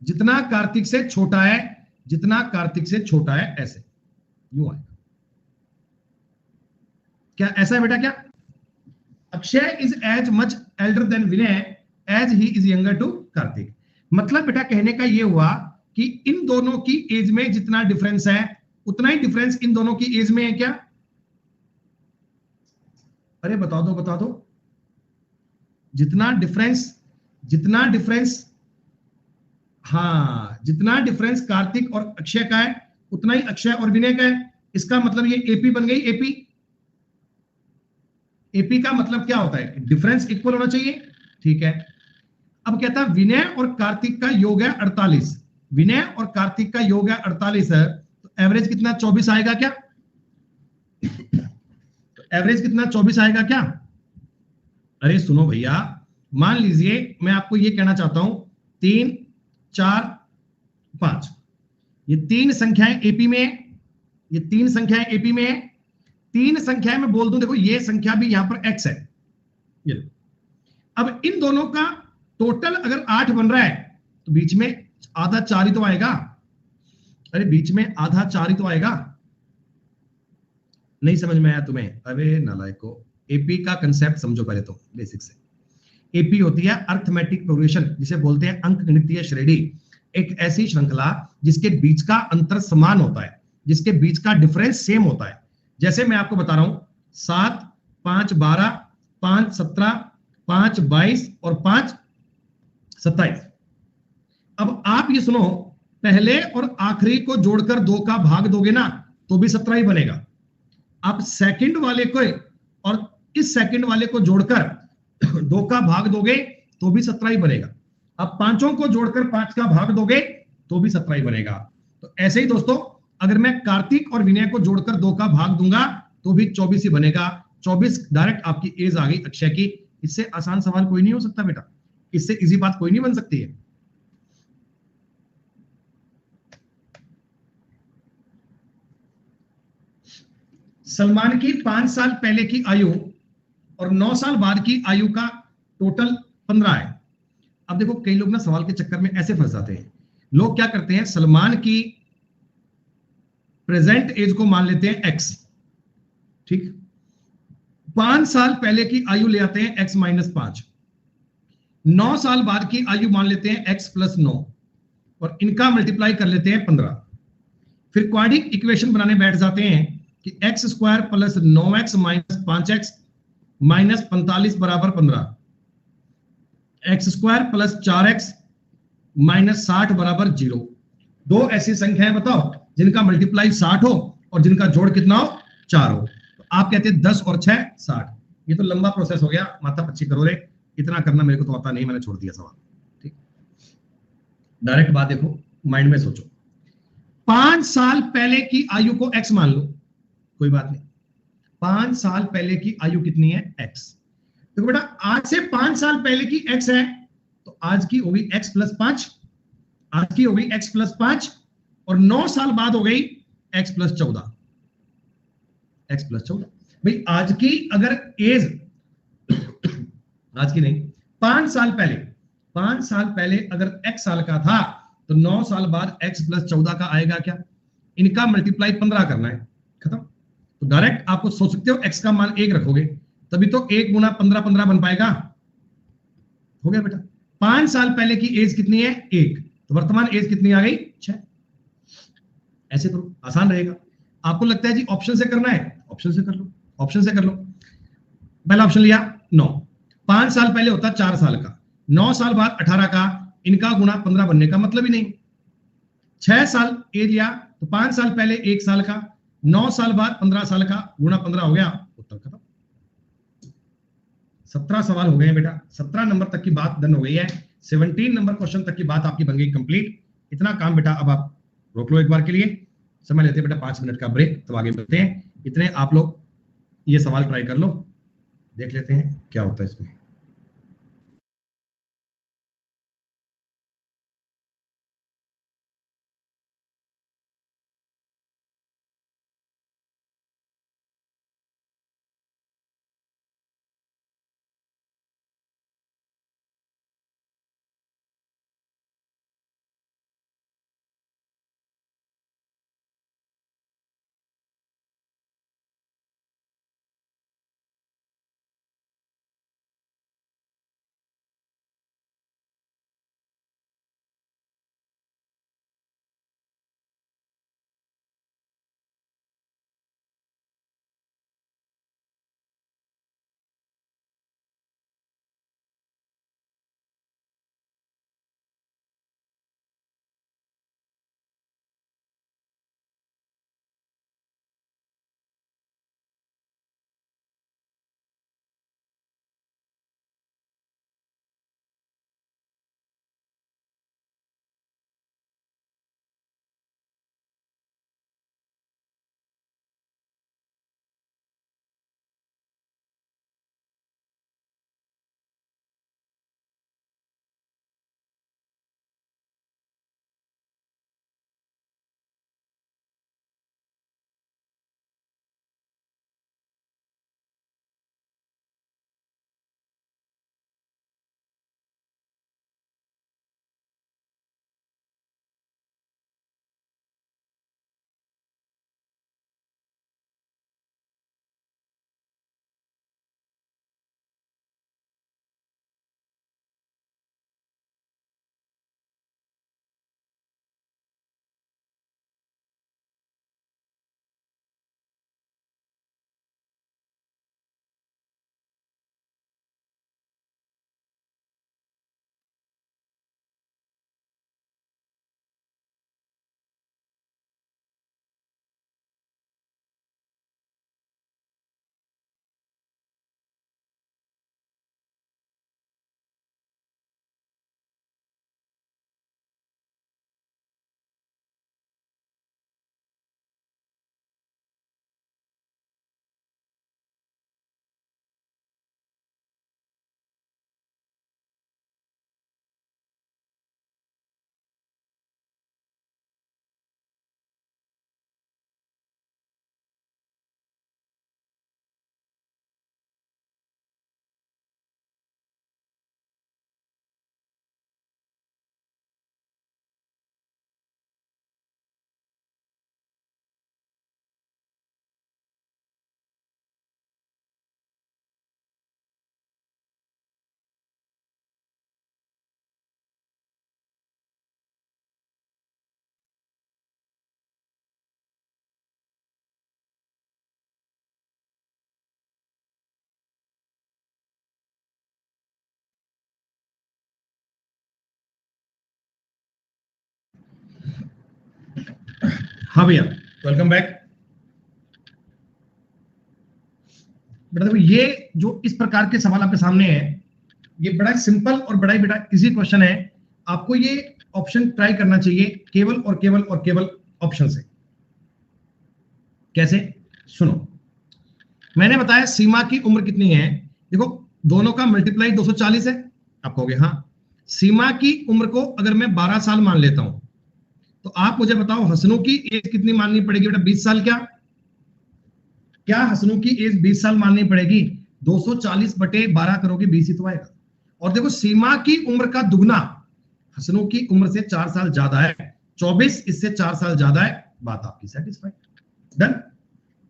जितना कार्तिक से छोटा है, जितना कार्तिक से छोटा है, ऐसे यूं आएगा। क्या ऐसा है बेटा? क्या Akshay is as much elder than Vinay as he is younger to Kartik. मतलब बेटा कहने का यह हुआ कि इन दोनों की एज में जितना डिफरेंस है उतना ही डिफरेंस इन दोनों की एज में है। क्या? अरे बता दो बता दो, जितना डिफरेंस हाँ, जितना डिफरेंस कार्तिक और अक्षय का है उतना ही अक्षय और विनय का है। इसका मतलब ये एपी बन गई। एपी का मतलब क्या होता है? डिफरेंस इक्वल होना चाहिए, ठीक है। अब कहता है विनय और कार्तिक का योग है 48, विनय और कार्तिक का योग है 48 है, तो एवरेज कितना 24 आएगा क्या? तो एवरेज कितना 24 आएगा क्या? अरे सुनो भैया, मान लीजिए मैं आपको ये कहना चाहता हूं 3, 4, 5, ये तीन संख्याएं एपी में है, ये तीन संख्याएं एपी में है, तीन संख्याएं मैं बोल दूं, देखो ये संख्या भी यहां पर x है, ये अब इन दोनों का टोटल अगर 8 बन रहा है तो बीच में आधा 4 ही तो आएगा। अरे बीच में आधा 4 ही तो आएगा। नहीं समझ में आया तुम्हें? अरे नालायको, एपी का कंसेप्ट समझो पहले तो बेसिक से। एपी होती है अर्थमेटिक प्रोग्रेशन, जिसे बोलते हैं अंकगणितीय श्रेणी, एक ऐसी श्रृंखला जिसके बीच का अंतर समान होता है, जिसके बीच का डिफरेंस सेम होता है। जैसे मैं आपको बता रहा हूं 7, 5, 12, 5, 17, 5, 22 और 5, 27। अब आप ये सुनो, पहले और आखिरी को जोड़कर 2 का भाग दोगे ना तो भी 17 ही बनेगा। आप सेकंड वाले को और इस सेकंड वाले को जोड़कर 2 का भाग दोगे तो भी 17 ही बनेगा। अब पांचों को जोड़कर 5 का भाग दोगे तो भी 17 ही बनेगा। तो ऐसे ही दोस्तों, अगर मैं कार्तिक और विनय को जोड़कर 2 का भाग दूंगा तो भी 24 ही बनेगा। 24 डायरेक्ट आपकी एज आ गई अक्षय की। इससे आसान सवाल कोई नहीं हो सकता बेटा, इससे इजी बात कोई नहीं बन सकती है। सलमान की 5 साल पहले की आयु और 9 साल बाद की आयु का टोटल 15 है। अब देखो कई लोग ना सवाल के चक्कर में ऐसे फंस जाते हैं। लोग क्या करते हैं, सलमान की प्रेजेंट एज को मान लेते हैं x, ठीक, 5 साल पहले की आयु ले आते हैं x - 5, 9 साल बाद की आयु मान लेते हैं x + 9 और इनका मल्टीप्लाई कर लेते हैं 15। फिर क्वाड्रिक इक्वेशन बनाने बैठ जाते हैं कि x² + 9x - 5x - 45 = 15, x² + 4x - 60 = 0। दो ऐसी संख्याएं बताओ जिनका मल्टीप्लाई 60 हो और जिनका जोड़ कितना हो 4 हो। तो आप कहते हैं 10 और 6 60। ये तो लंबा प्रोसेस हो गया, माथा पच्ची करो रे, इतना करना मेरे को तो आता नहीं, मैंने छोड़ दिया सवाल। ठीक, डायरेक्ट बात देखो, माइंड में सोचो। 5 साल पहले की आयु को x मान लो, कोई बात नहीं। 5 साल पहले की आयु कितनी है? x। देखो बेटा, आज से 5 साल पहले की x है तो आज की होगी x + 5, आज की होगी x + 5 और 9 साल बाद हो गई x + 14, x + 14। भाई आज की अगर एज, आज की नहीं, 5 साल पहले अगर x साल का था तो 9 साल बाद x + 14 का आएगा क्या? इनका मल्टीप्लाई 15 करना है, खत्म। तो डायरेक्ट आपको सोच सकते हो x का मान 1 रखोगे तभी तो 1 गुना 15 15 बन पाएगा। हो गया बेटा। 5 साल पहले की एज कितनी है 1, तो वर्तमान एज कितनी आ गई 6। ऐसे करो, आसान रहेगा। आपको लगता है जी ऑप्शन से करना है, ऑप्शन से कर लो, ऑप्शन से कर लो। पहला ऑप्शन लिया 9, 5 साल पहले होता 4 साल का, 9 साल बाद 18 का, इनका गुना 15 बनने का मतलब ही नहीं। 6 साल ए लिया तो 5 साल पहले 1 साल का, 9 साल बाद 15 साल का, गुना 15 हो गया, उत्तर खत्म। 17 सवाल हो गए हैं बेटा, 17 नंबर तक की बात डन हो गई है। 17 नंबर क्वेश्चन तक की बात आपकी बन गई कंप्लीट। इतना काम बेटा अब आप रोक लो एक बार के लिए, समय लेते हैं बेटा 5 मिनट का ब्रेक, तब आगे बढ़ते हैं। इतने आप लोग ये सवाल ट्राई कर लो, देख लेते हैं क्या होता है इसमें। हाँ भैया, वेलकम बैक। बेटा देखो, ये जो इस प्रकार के सवाल आपके सामने है, ये बड़ा सिंपल और बड़ा ही बेटा इजी क्वेश्चन है। आपको ये ऑप्शन ट्राई करना चाहिए केवल और केवल और केवल ऑप्शन से। कैसे? सुनो, मैंने बताया सीमा की उम्र कितनी है। देखो, दोनों का मल्टीप्लाई 240 है। आप कहोगे हाँ, सीमा की उम्र को अगर मैं 12 साल मान लेता हूं, तो आप मुझे बताओ हसनों की एज कितनी माननी पड़ेगी बेटा? 20 साल। क्या हसनों की एज 20 साल माननी पड़ेगी? 240 बटे 12 करोगे 20 ही तो आएगा। और देखो, सीमा की उम्र का दुगना हसनों की उम्र से 4 साल ज्यादा है, 24 इससे 4 साल ज्यादा है। बात आपकी सेटिस्फाइड, डन।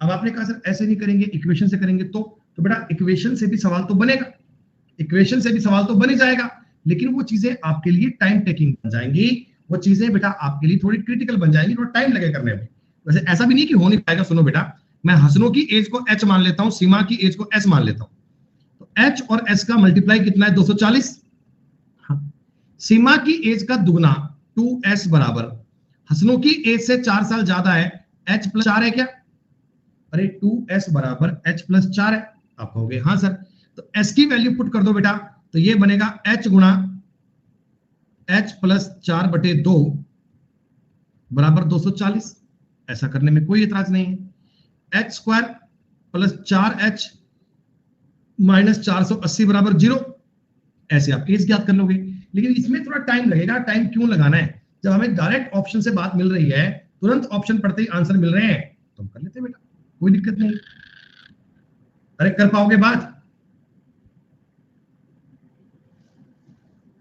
अब आपने कहा सर ऐसे नहीं करेंगे, इक्वेशन से करेंगे, तो बेटा इक्वेशन से भी सवाल तो बनेगा, इक्वेशन से भी सवाल तो बन ही जाएगा, लेकिन वो चीजें आपके लिए टाइम टेकिंग बन जाएंगी, वो चीजें बेटा आपके लिए थोड़ी क्रिटिकल बन जाएंगी, थोड़ा टाइम लगेगा करने में। वैसे ऐसा भी नहीं कि हो नहीं पाएगा। सुनो बेटा, मैं हसनों की एज को h मान लेता हूं, सीमा की एज को s मान लेता हूं, तो h और s का मल्टीप्लाई कितना है? 240। हाँ। सीमा की एज का दुगना 2s बराबर हसनों की एज से 4 साल ज्यादा है, h प्लस 4 है क्या? अरे 2s बराबर h प्लस 4 है। आप कहोगे हाँ सर, तो s की वैल्यू पुट कर दो बेटा, तो ये बनेगा h गुणा h प्लस 4 बटे 2 बराबर 240। ऐसा करने में कोई एतराज नहीं है। h square plus 4h minus 480 बराबर 0। ऐसे आप एज ज्ञात कर लोगे, लेकिन इसमें थोड़ा टाइम लगेगा। टाइम क्यों लगाना है? जब हमें डायरेक्ट ऑप्शन से बात मिल रही है, तुरंत ऑप्शन पढ़ते ही आंसर मिल रहे हैं, तो हम कर लेते हैं बेटा, कोई दिक्कत नहीं। अरे कर पाओगे बात?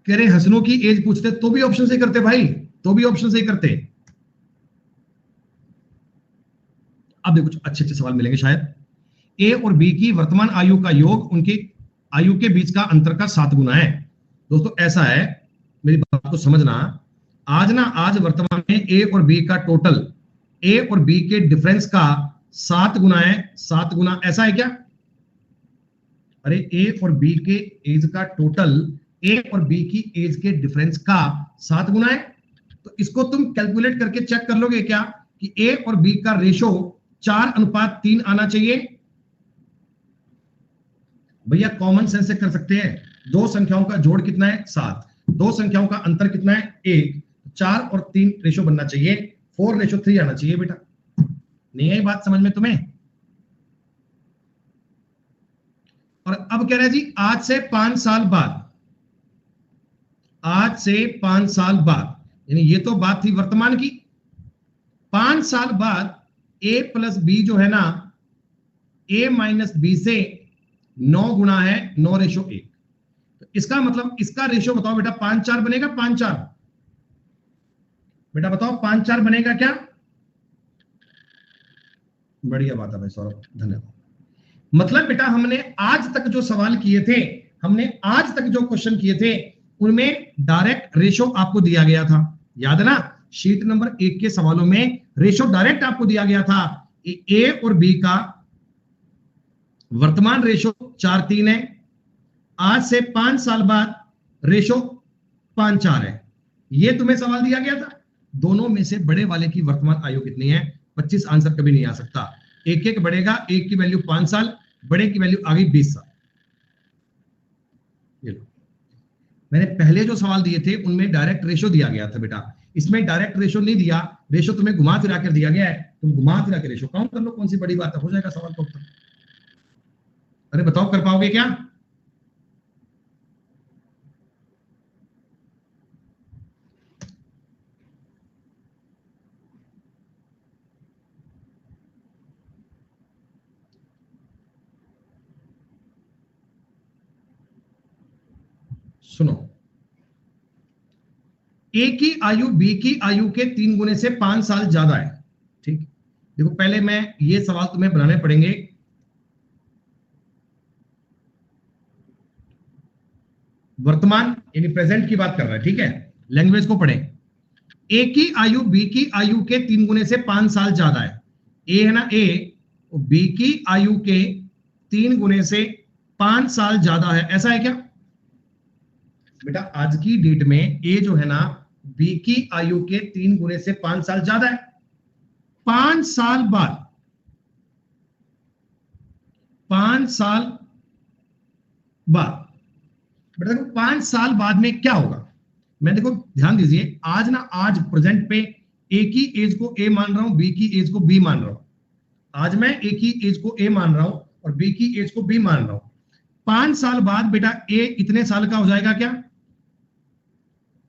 कह रहे हसनों की एज पूछते तो भी ऑप्शन से करते भाई, तो भी ऑप्शन से करते। अब देखो कुछ अच्छे अच्छे सवाल मिलेंगे शायद। ए और बी की वर्तमान आयु का योग उनकी आयु के बीच का अंतर का 7 गुना है। दोस्तों ऐसा है, मेरी बात को समझना, आज वर्तमान में ए और बी का टोटल, ए और बी के डिफरेंस का 7 गुना है। 7 गुना, ऐसा है क्या? अरे ए और बी के एज का टोटल ए और बी की एज के डिफरेंस का 7 गुना है। तो इसको तुम कैलकुलेट करके चेक कर लोगे क्या कि ए और बी का रेशो 4:3 आना चाहिए? भैया कॉमन सेंस से कर सकते हैं। दो संख्याओं का जोड़ कितना है? 7। दो संख्याओं का अंतर कितना है? 1। 4 और 3 रेशो बनना चाहिए, 4:3 आना चाहिए बेटा। नहीं आई बात समझ में तुम्हें? और अब कह रहे हैं जी आज से 5 साल बाद, आज से 5 साल बाद, यानी ये तो बात थी वर्तमान की। 5 साल बाद a प्लस बी जो है ना, a माइनस बी से 9 गुना है, 9:1। तो इसका मतलब इसका रेशो बताओ बेटा, 5-4 बनेगा? 5-4 बेटा बताओ, 5-4 बनेगा क्या? बढ़िया बात है भाई सौरभ, धन्यवाद। मतलब बेटा हमने आज तक जो सवाल किए थे, हमने आज तक जो क्वेश्चन किए थे, उनमें डायरेक्ट रेशो आपको दिया गया था, याद है ना? शीट नंबर 1 के सवालों में रेशो डायरेक्ट आपको दिया गया था। ए और बी का वर्तमान रेशो 4:3 है, आज से 5 साल बाद रेशो 5-4 है। यह तुम्हें सवाल दिया गया था। दोनों में से बड़े वाले की वर्तमान आयु कितनी है? 25। आंसर कभी नहीं आ सकता। एक एक बढ़ेगा, एक की वैल्यू 5 साल, बड़े की वैल्यू आ गई 20 साल। ये लो, मैंने पहले जो सवाल दिए थे उनमें डायरेक्ट रेशो दिया गया था बेटा, इसमें डायरेक्ट रेशो नहीं दिया, रेशो तुम्हें घुमा फिरा कर दिया गया है, तुम घुमा फिरा के रेशो काउंट कर लो, कौन सी बड़ी बात है, हो जाएगा सवाल का उत्तर। अरे बताओ कर पाओगे क्या? सुनो, ए की आयु बी की आयु के 3 गुने से 5 साल ज्यादा है, ठीक? देखो पहले मैं ये सवाल तुम्हें बनाने पड़ेंगे। वर्तमान यानी प्रेजेंट की बात कर रहा है, ठीक है? लैंग्वेज को पढ़ें। ए की आयु बी की आयु के 3 गुने से 5 साल ज्यादा है। ए है ना ए, बी की आयु के 3 गुने से 5 साल ज्यादा है, ऐसा है क्या? बेटा आज की डेट में ए जो है ना, बी की आयु के 3 गुने से 5 साल ज्यादा है। 5 साल बाद, 5 साल बाद बेटा देखो 5 साल बाद में क्या होगा, मैं देखो ध्यान दीजिए, आज ना, आज प्रेजेंट पे ए की एज को ए मान रहा हूं, बी की एज को बी मान रहा हूं। आज मैं ए की एज को ए मान रहा हूं और बी की एज को बी मान रहा हूं। 5 साल बाद बेटा ए इतने साल का हो जाएगा क्या?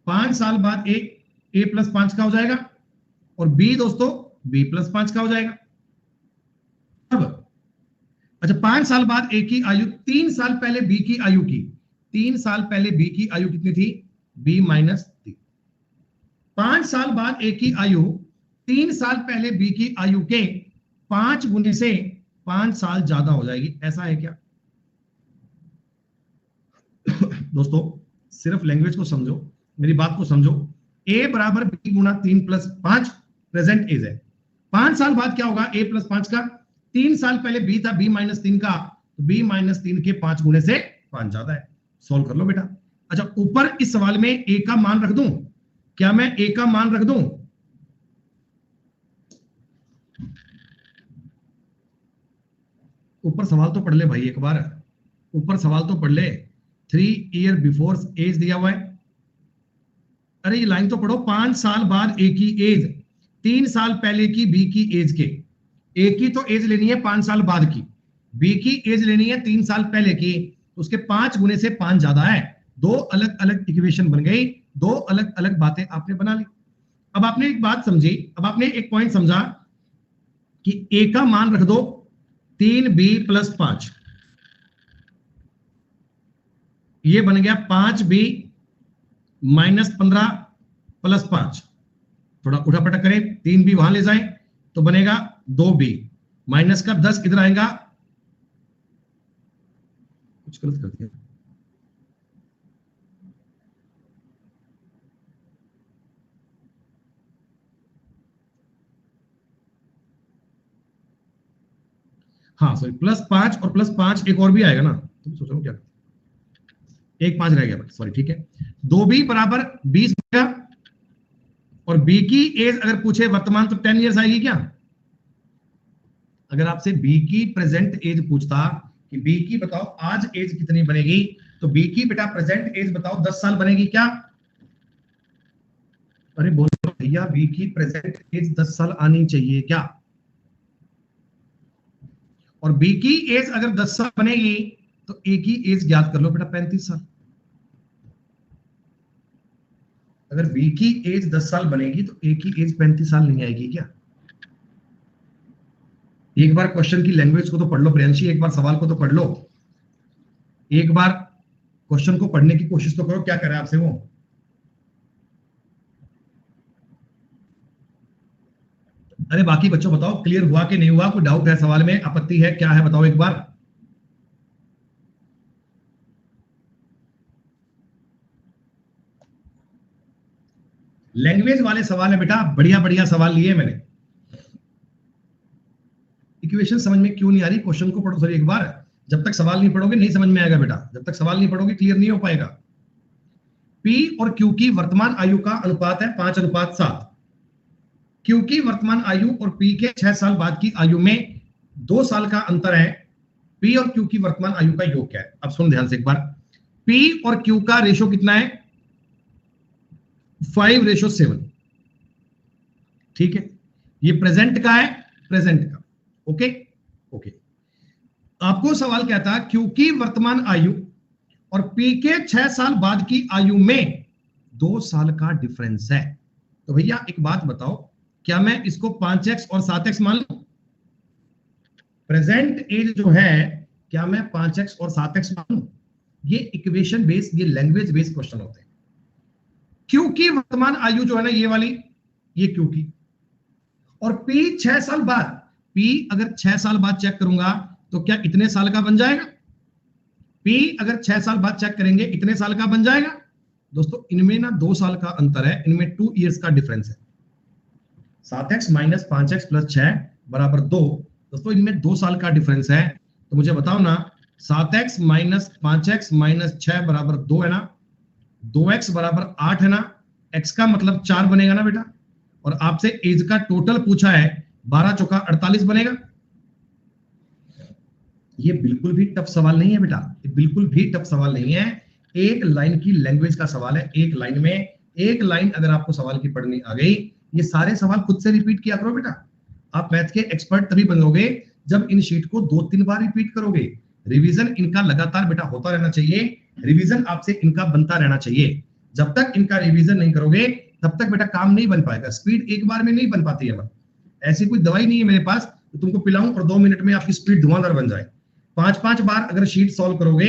5 साल बाद ए प्लस 5 का हो जाएगा और बी दोस्तों बी प्लस 5 का हो जाएगा। अब अच्छा, 5 साल बाद ए की आयु 3 साल पहले बी की आयु की, 3 साल पहले बी की आयु कितनी थी? B minus 3। 5 साल बाद ए की आयु 3 साल पहले बी की आयु के 5 गुने से 5 साल ज्यादा हो जाएगी, ऐसा है क्या? दोस्तों सिर्फ लैंग्वेज को समझो, मेरी बात को समझो। ए बराबर बी गुना 3 प्लस 5 प्रेजेंट एज है। 5 साल बाद क्या होगा ए प्लस 5 का? 3 साल पहले बी था, बी माइनस 3 का, तो बी माइनस 3 के 5 गुने से 5 ज्यादा है। सॉल्व कर लो बेटा। अच्छा, ऊपर इस सवाल में ए का मान रख दूं? क्या मैं ए का मान रख दूं? ऊपर सवाल तो पढ़ ले भाई एक बार, ऊपर सवाल तो पढ़ ले। 3 ईयर बिफोर एज दिया हुआ है। अरे ये लाइन तो पढ़ो, 5 साल बाद ए की एज, 3 साल पहले की बी की एज के। ए की तो एज लेनी है 5 साल बाद की, बी की एज लेनी है 3 साल पहले की, उसके 5 गुने से 5 ज्यादा है। दो अलग अलग इक्वेशन बन गई, दो अलग अलग बातें आपने बना ली। अब आपने एक बात समझी, अब आपने एक पॉइंट समझा कि ए का मान रख दो 3b प्लस 5, ये बन गया 5b माइनस 15 प्लस 5। थोड़ा उठा पटक करें, 3b वहां ले जाएं तो बनेगा 2b माइनस का 10 इधर आएगा। कुछ गलत कर दिया। हाँ सॉरी, प्लस 5 और प्लस 5 एक और भी आएगा ना, तुम सोच रहे हो क्या? एक 5 रह गया, सॉरी ठीक है। 2b बराबर 20 और b की एज अगर पूछे वर्तमान तो 10 इयर्स आएगी क्या? अगर आपसे b की प्रेजेंट एज पूछता कि b की बताओ आज एज कितनी बनेगी, तो b की बेटा प्रेजेंट एज बताओ 10 साल बनेगी क्या? अरे बोलो भैया, b की प्रेजेंट एज 10 साल आनी चाहिए क्या? और b की एज अगर 10 साल बनेगी तो a की एज ज्ञात कर लो बेटा 35 साल। अगर b की एज 10 साल बनेगी तो a की एज 35 साल नहीं आएगी क्या? एक बार क्वेश्चन की लैंग्वेज को तो पढ़ लो प्रियांशी, एक बार सवाल को तो पढ़ लो, एक बार क्वेश्चन को पढ़ने की कोशिश तो करो, क्या कर रहा है आपसे वो। अरे बाकी बच्चों बताओ, क्लियर हुआ कि नहीं हुआ? कोई डाउट है सवाल में, आपत्ति है, क्या है बताओ एक बार। लैंग्वेज वाले सवाल है बेटा, बढ़िया बढ़िया सवाल लिए मैंने। इक्वेशन समझ में क्यों नहीं आ रही? क्वेश्चन को पढ़ो सर एक बार। जब तक सवाल नहीं पढ़ोगे नहीं समझ में आएगा बेटा, जब तक सवाल नहीं पढ़ोगे क्लियर नहीं हो पाएगा। P और Q की वर्तमान आयु का अनुपात है 5:7। Q की वर्तमान आयु और P के 6 साल बाद की आयु में 2 साल का अंतर है। P और Q की वर्तमान आयु का योग क्या है? अब सुन ध्यान से एक बार, P और Q का रेशो कितना है? 5:7। ठीक है, ये प्रेजेंट का है, प्रेजेंट का। Okay okay. आपको सवाल क्या था? Q की वर्तमान आयु और P के 6 साल बाद की आयु में 2 साल का डिफरेंस है। तो भैया एक बात बताओ, क्या मैं इसको 5x और 7x मान लूं? प्रेजेंट एज जो है, क्या मैं 5x और 7x मान लूं? ये इक्वेशन बेस्ड, ये लैंग्वेज बेस्ड क्वेश्चन होते हैं। Q की वर्तमान आयु जो है ना, ये वाली, ये Q की, और P 6 साल बाद, P अगर 6 साल बाद चेक करूंगा तो क्या इतने साल का बन जाएगा? P अगर 6 साल बाद चेक करेंगे इतने साल का बन जाएगा? दोस्तों इनमें ना 2 साल का अंतर है, इनमें 2 इयर्स का डिफरेंस है। 7x माइनस 5x प्लस 6 बराबर 2। दोस्तों इनमें 2 साल का डिफरेंस है, तो मुझे बताओ ना, 7x माइनस 5x माइनस 6 बराबर 2 है ना, 2x बराबर 8 है ना, x का मतलब 4 बनेगा ना बेटा, और आपसे एज का टोटल पूछा है 12 चौका 48 बनेगा। ये बिल्कुल भी टफ सवाल नहीं है बेटा, ये बिल्कुल भी टफ सवाल नहीं है। एक लाइन की लैंग्वेज का सवाल है, एक लाइन में, एक लाइन अगर आपको सवाल की पढ़नी आ गई, ये सारे सवाल खुद से रिपीट किया करो बेटा। आप मैथ के एक्सपर्ट तभी बनोगे जब इन शीट को 2-3 बार रिपीट करोगे। रिवीजन इनका लगातार बेटा होता रहना चाहिए, रिवीजन आपसे इनका बनता रहना चाहिए। जब तक इनका रिवीजन नहीं करोगे तब तक बेटा काम नहीं बन पाएगा। स्पीड एक बार में नहीं बन पाती है, ऐसी कोई दवाई नहीं है मेरे पास तो तुमको पिलाऊं और 2 मिनट में आपकी स्पीड धुआंधार बन जाए। 5-5 बार अगर शीट सॉल्व करोगे,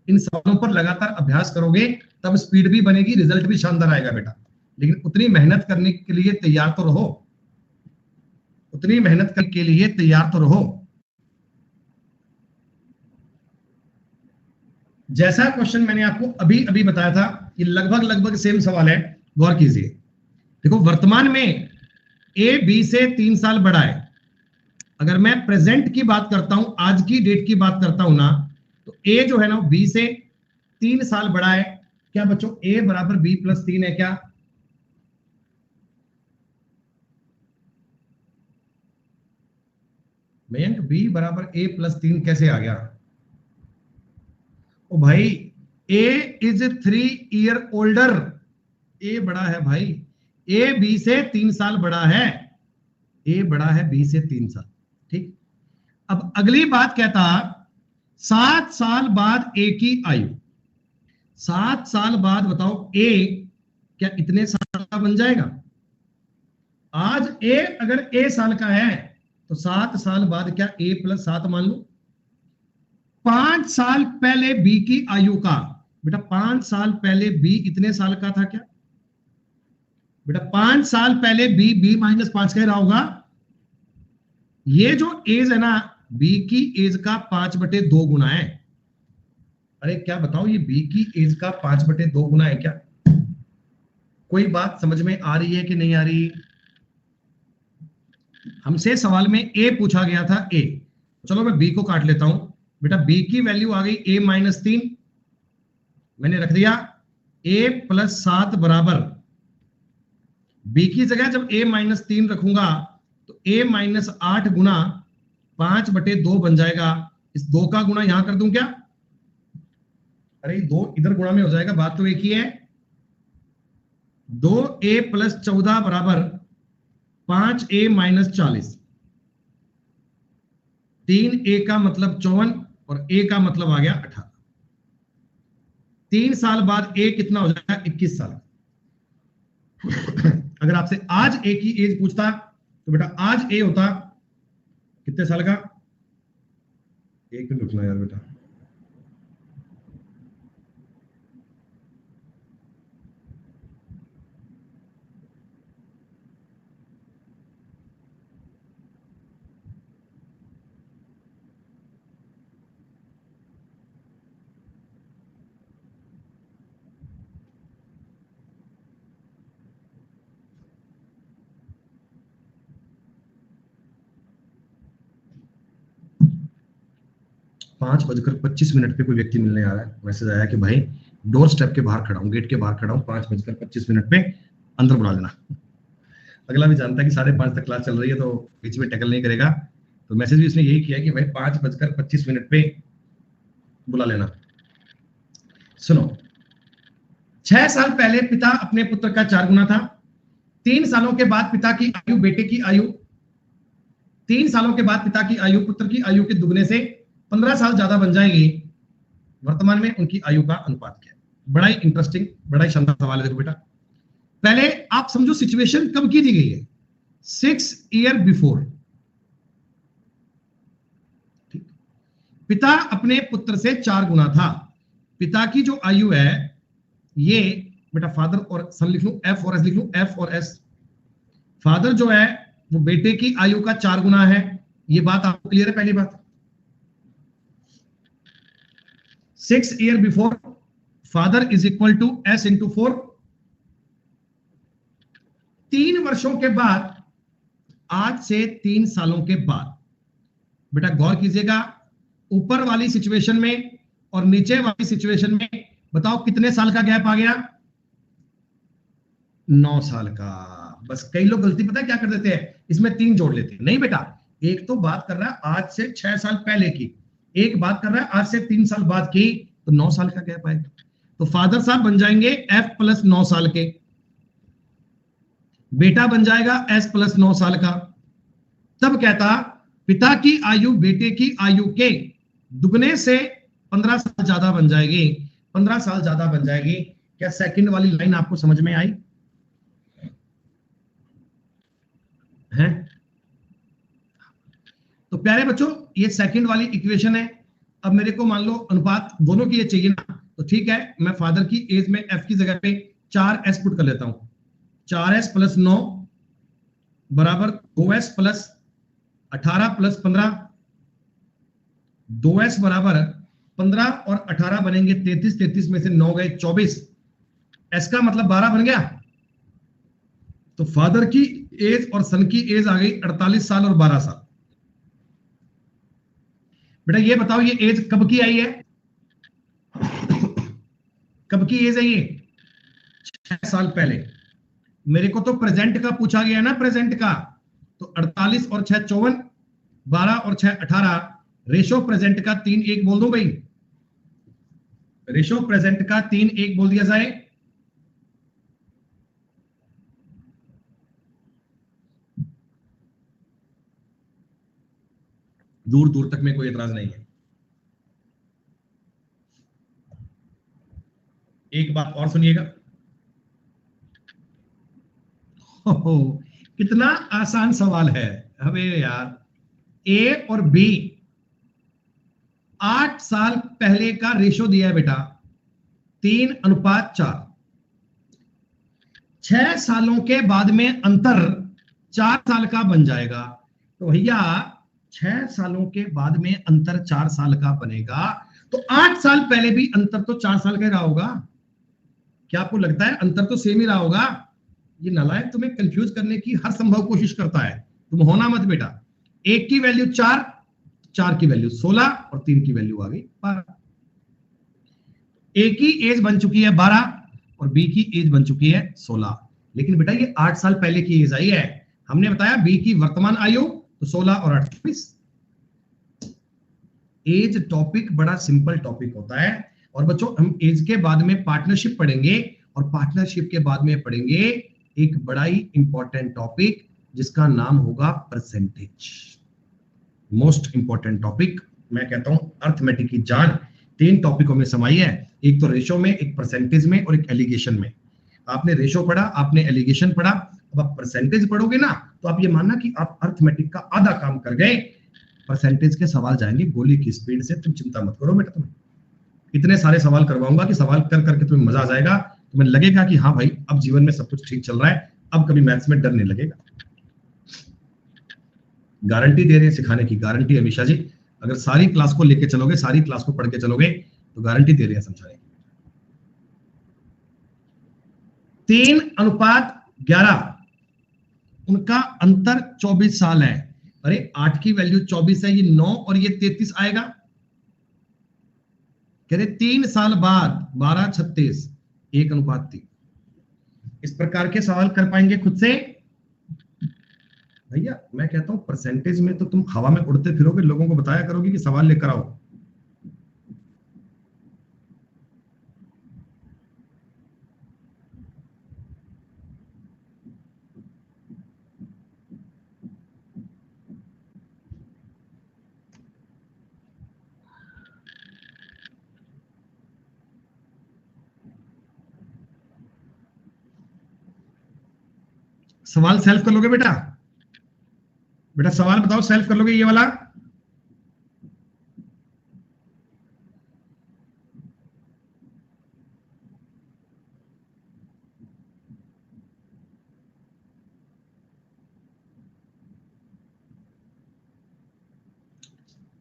इन सवालों पर लगातार अभ्यास करोगे, तब स्पीड भी बनेगी, रिजल्ट भी शानदार आएगा बेटा। लेकिन उतनी मेहनत करने के लिए तैयार तो रहो, उतनी मेहनत करने के लिए तैयार तो रहो। जैसा क्वेश्चन मैंने आपको अभी अभी बताया था, ये लगभग लगभग सेम सवाल है, गौर कीजिए। देखो वर्तमान में ए बी से 3 साल बड़ा है। अगर मैं प्रेजेंट की बात करता हूं, आज की डेट की बात करता हूं ना, तो ए जो है ना बी से 3 साल बड़ा है। क्या बच्चों, ए बराबर बी प्लस 3 है क्या? मयंक बी बराबर ए प्लस 3 कैसे आ गया? ओ भाई, ए इज 3 ईयर ओल्डर। ए बड़ा है भाई, ए बी से 3 साल बड़ा है। ए बड़ा है बी से 3 साल। ठीक। अब अगली बात कहता 7 साल बाद ए की आयु। 7 साल बाद बताओ ए क्या इतने साल का बन जाएगा? आज ए अगर ए साल का है तो 7 साल बाद क्या ए प्लस 7 मान लो। 5 साल पहले बी की आयु का, बेटा 5 साल पहले बी इतने साल का था क्या? बेटा 5 साल पहले बी बी माइनस 5 कह रहा होगा। ये जो एज है ना, बी की एज का 5/2 गुना है। अरे क्या बताओ, ये बी की एज का 5/2 गुना है क्या? कोई बात समझ में आ रही है कि नहीं आ रही? हमसे सवाल में ए पूछा गया था, ए। चलो मैं बी को काट लेता हूं। बेटा बी की वैल्यू आ गई ए माइनस 3, मैंने रख दिया ए प्लस 7 बराबर, बी की जगह जब ए माइनस 3 रखूंगा तो ए माइनस 8 गुना 5/2 बन जाएगा। इस 2 का गुना यहां कर दूं क्या? अरे 2 इधर गुणा में हो जाएगा, बात तो एक ही है। 2a प्लस 14 बराबर 5a माइनस 40। 3a का मतलब 54 और a का मतलब आ गया 18। 3 साल बाद a कितना हो जाएगा? 21 साल। अगर आपसे आज a की एज पूछता तो बेटा आज a होता कितने साल का? एक मिनट रुकना यार बेटा। पांच बजकर 25 मिनट पे कोई व्यक्ति मिलने आ रहा है। मैसेज आया कि भाई डोर स्टेप के बाहर खड़ा हूं, गेट के बाहर खड़ा हूं, 5:25 पे अंदर बुला लेना। अगला भी जानता है कि 5:30 तक क्लास चल रही है तो बीच में टैकल नहीं करेगा, तो मैसेज भी उसने यही किया कि भाई 5:25 पे बुला लेना। सुनो, 6 साल पहले पिता अपने पुत्र का 4 गुना था। 3 सालों के बाद पिता की आयु बेटे की आयु, 3 सालों के बाद पिता की आयु पुत्र की आयु के दुगने से 15 साल ज्यादा बन जाएगी। वर्तमान में उनकी आयु का अनुपात क्या है? बड़ा ही इंटरेस्टिंग, बड़ा ही शानदार सवाल है। देखो बेटा, पहले आप समझो सिचुएशन कब की दी गई है? 6 ईयर बिफोर। पिता अपने पुत्र से 4 गुना था। पिता की जो आयु है ये, बेटा फादर और सन लिख लूं, एफ और एस लिख लूं, एफ और एस। फादर जो है वो बेटे की आयु का 4 गुना है। ये बात आपको क्लियर है? पहली बात, 6 year before father is equal to S into 4। 3 वर्षों के बाद, आज से 3 सालों के बाद, बेटा गौर कीजिएगा, ऊपर वाली सिचुएशन में और नीचे वाली सिचुएशन में बताओ कितने साल का गैप आ गया? 9 साल का। बस कई लोग गलती पता है क्या कर देते हैं, इसमें 3 जोड़ लेते हैं। नहीं बेटा, एक तो बात कर रहा है आज से 6 साल पहले की, एक बात कर रहा है आज से 3 साल बाद की, तो 9 साल का गैप आएगा। तो फादर साहब बन जाएंगे एफ प्लस 9 साल के, बेटा बन जाएगा एस प्लस 9 साल का। तब कहता पिता की आयु बेटे की आयु के दुगने से 15 साल ज्यादा बन जाएगी। 15 साल ज्यादा बन जाएगी। क्या सेकंड वाली लाइन आपको समझ में आई है? तो प्यारे बच्चों, ये सेकंड वाली इक्वेशन है। अब मेरे को मान लो अनुपात दोनों की ये चाहिए ना, तो ठीक है, मैं फादर की एज में एफ की जगह पे 4s पुट कर लेता हूं। 4s प्लस 9 बराबर 2s प्लस 18 प्लस 15, 2s बराबर 15 और 18 बनेंगे 33, 33 में से 9 गए 24, s का मतलब 12 बन गया। तो फादर की एज और सन की एज आ गई 48 साल और 12 साल। बेटा ये बताओ ये एज कब की आई है, कब की एज है ये? 6 साल पहले। मेरे को तो प्रेजेंट का पूछा गया ना, प्रेजेंट का। तो 48 और 6 54, 12 और 6 18, रेशो प्रेजेंट का 3 1 बोल दो भाई, रेशो प्रेजेंट का 3 1 बोल दिया जाए। दूर दूर तक में कोई एतराज नहीं है। एक बात और सुनिएगा, हो, कितना आसान सवाल है। अबे यार, ए और बी 8 साल पहले का रेशो दिया है बेटा, 3:4। 6 सालों के बाद में अंतर 4 साल का बन जाएगा। तो भैया 6 सालों के बाद में अंतर 4 साल का बनेगा, तो 8 साल पहले भी अंतर तो 4 साल का ही रहा होगा। क्या आपको लगता है अंतर तो सेम ही रहा होगा? ये नालायक तुम्हें कंफ्यूज करने की हर संभव कोशिश करता है, तुम होना मत बेटा। एक की वैल्यू 4, 4 की वैल्यू 16 और 3 की वैल्यू आ गई 12। ए की एज बन चुकी है 12 और बी की एज बन चुकी है 16। लेकिन बेटा ये 8 साल पहले की एज आई है, हमने बताया बी की वर्तमान आयु, तो 16 और 8 24। एज टॉपिक बड़ा सिंपल टॉपिक होता है। और बच्चों हम एज के बाद में पार्टनरशिप पढ़ेंगे, और पार्टनरशिप के बाद में पढ़ेंगे एक बड़ा ही इंपॉर्टेंट टॉपिक जिसका नाम होगा परसेंटेज। मोस्ट इंपॉर्टेंट टॉपिक, मैं कहता हूं अर्थमेटिक की जान 3 टॉपिकों में समाई है, एक तो रेशो में, एक परसेंटेज में और एक एलिगेशन में। आपने रेशो पढ़ा, आपने एलिगेशन पढ़ा, अब आप परसेंटेज पढ़ोगे ना, तो आप ये मानना कि आप अर्थमेटिक का आधा काम कर गए। परसेंटेज के सवाल जाएंगे गोली की स्पीड से, तुम चिंता मत करो बेटा। तुम्हें इतने सारे सवाल करवाऊंगा कि सवाल कर करके तुम्हें मजा आ जाएगा, तुम्हें लगेगा कि हाँ भाई अब जीवन में सब कुछ ठीक चल रहा है, अब कभी मैथ्स में डर नहीं लगेगा। गारंटी दे रहे हैं सिखाने की, गारंटी अमीशा जी। अगर सारी क्लास को लेके चलोगे, सारी क्लास को पढ़ के चलोगे, तो गारंटी दे रहे हैं समझाने की। 3:11, उनका अंतर 24 साल है। अरे 8 की वैल्यू 24 है, ये 9 और ये 33 आएगा। कह रहे 3 साल बाद 12 36, 1:3। इस प्रकार के सवाल कर पाएंगे खुद से? भैया मैं कहता हूं परसेंटेज में तो तुम हवा में उड़ते फिरोगे, लोगों को बताया करोगे कि सवाल लेकर आओ। सवाल सेल्फ कर लोगे बेटा? बेटा सवाल बताओ, सेल्फ कर लोगे ये वाला?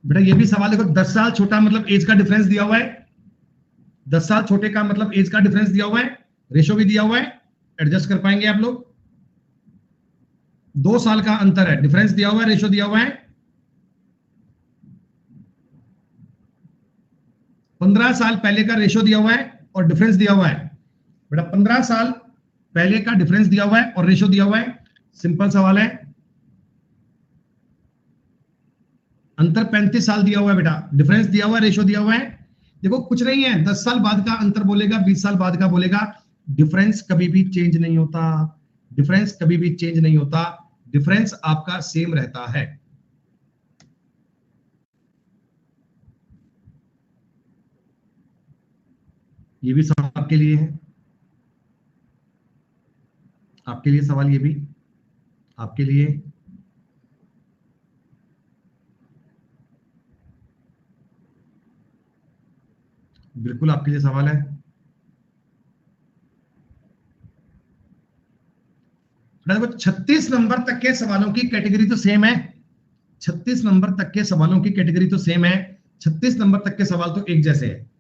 बेटा ये भी सवाल देखो, 10 साल छोटा मतलब एज का डिफरेंस दिया हुआ है, 10 साल छोटे का मतलब एज का डिफरेंस दिया हुआ है, रेशो भी दिया हुआ है, एडजस्ट कर पाएंगे आप लोग? 2 साल का अंतर है, डिफरेंस दिया हुआ है, रेशो दिया हुआ है। 15 साल पहले का रेशो दिया हुआ है और डिफरेंस दिया हुआ है। बेटा 15 साल पहले का डिफरेंस दिया हुआ है और रेशो दिया हुआ है, सिंपल सवाल है। अंतर 35 साल दिया हुआ है बेटा, डिफरेंस दिया हुआ है, रेशो दिया हुआ है। देखो कुछ नहीं है, 10 साल बाद का अंतर बोलेगा, 20 साल बाद का बोलेगा, डिफरेंस कभी भी चेंज नहीं होता, डिफरेंस कभी भी चेंज नहीं होता, डिफरेंस आपका सेम रहता है। ये भी सवाल आपके लिए है, आपके लिए सवाल ये भी आपके लिए। बिल्कुल आपके लिए सवाल है। देखो 36 नंबर तक के सवालों की कैटेगरी तो सेम है, 36 नंबर तक के सवालों की कैटेगरी तो सेम है, 36 नंबर तक के सवाल तो एक जैसे हैं।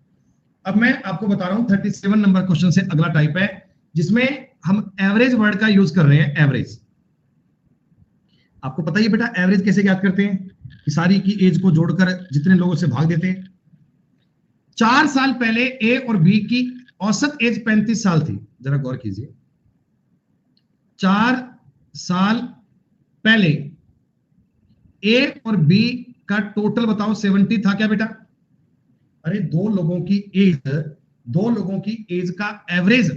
अब मैं आपको बता रहा हूं 37 नंबर क्वेश्चन से अगला टाइप है जिसमें हम एवरेज वर्ड का यूज कर रहे हैं। एवरेज, आपको पता ही बेटा एवरेज कैसे याद करते हैं कि सारी की एज को जोड़कर जितने लोगों से भाग देते हैं। 4 साल पहले ए और बी की औसत एज 35 साल थी, जरा गौर कीजिए। 4 साल पहले ए और बी का टोटल बताओ 70 था क्या बेटा? अरे दो लोगों की एज का एवरेज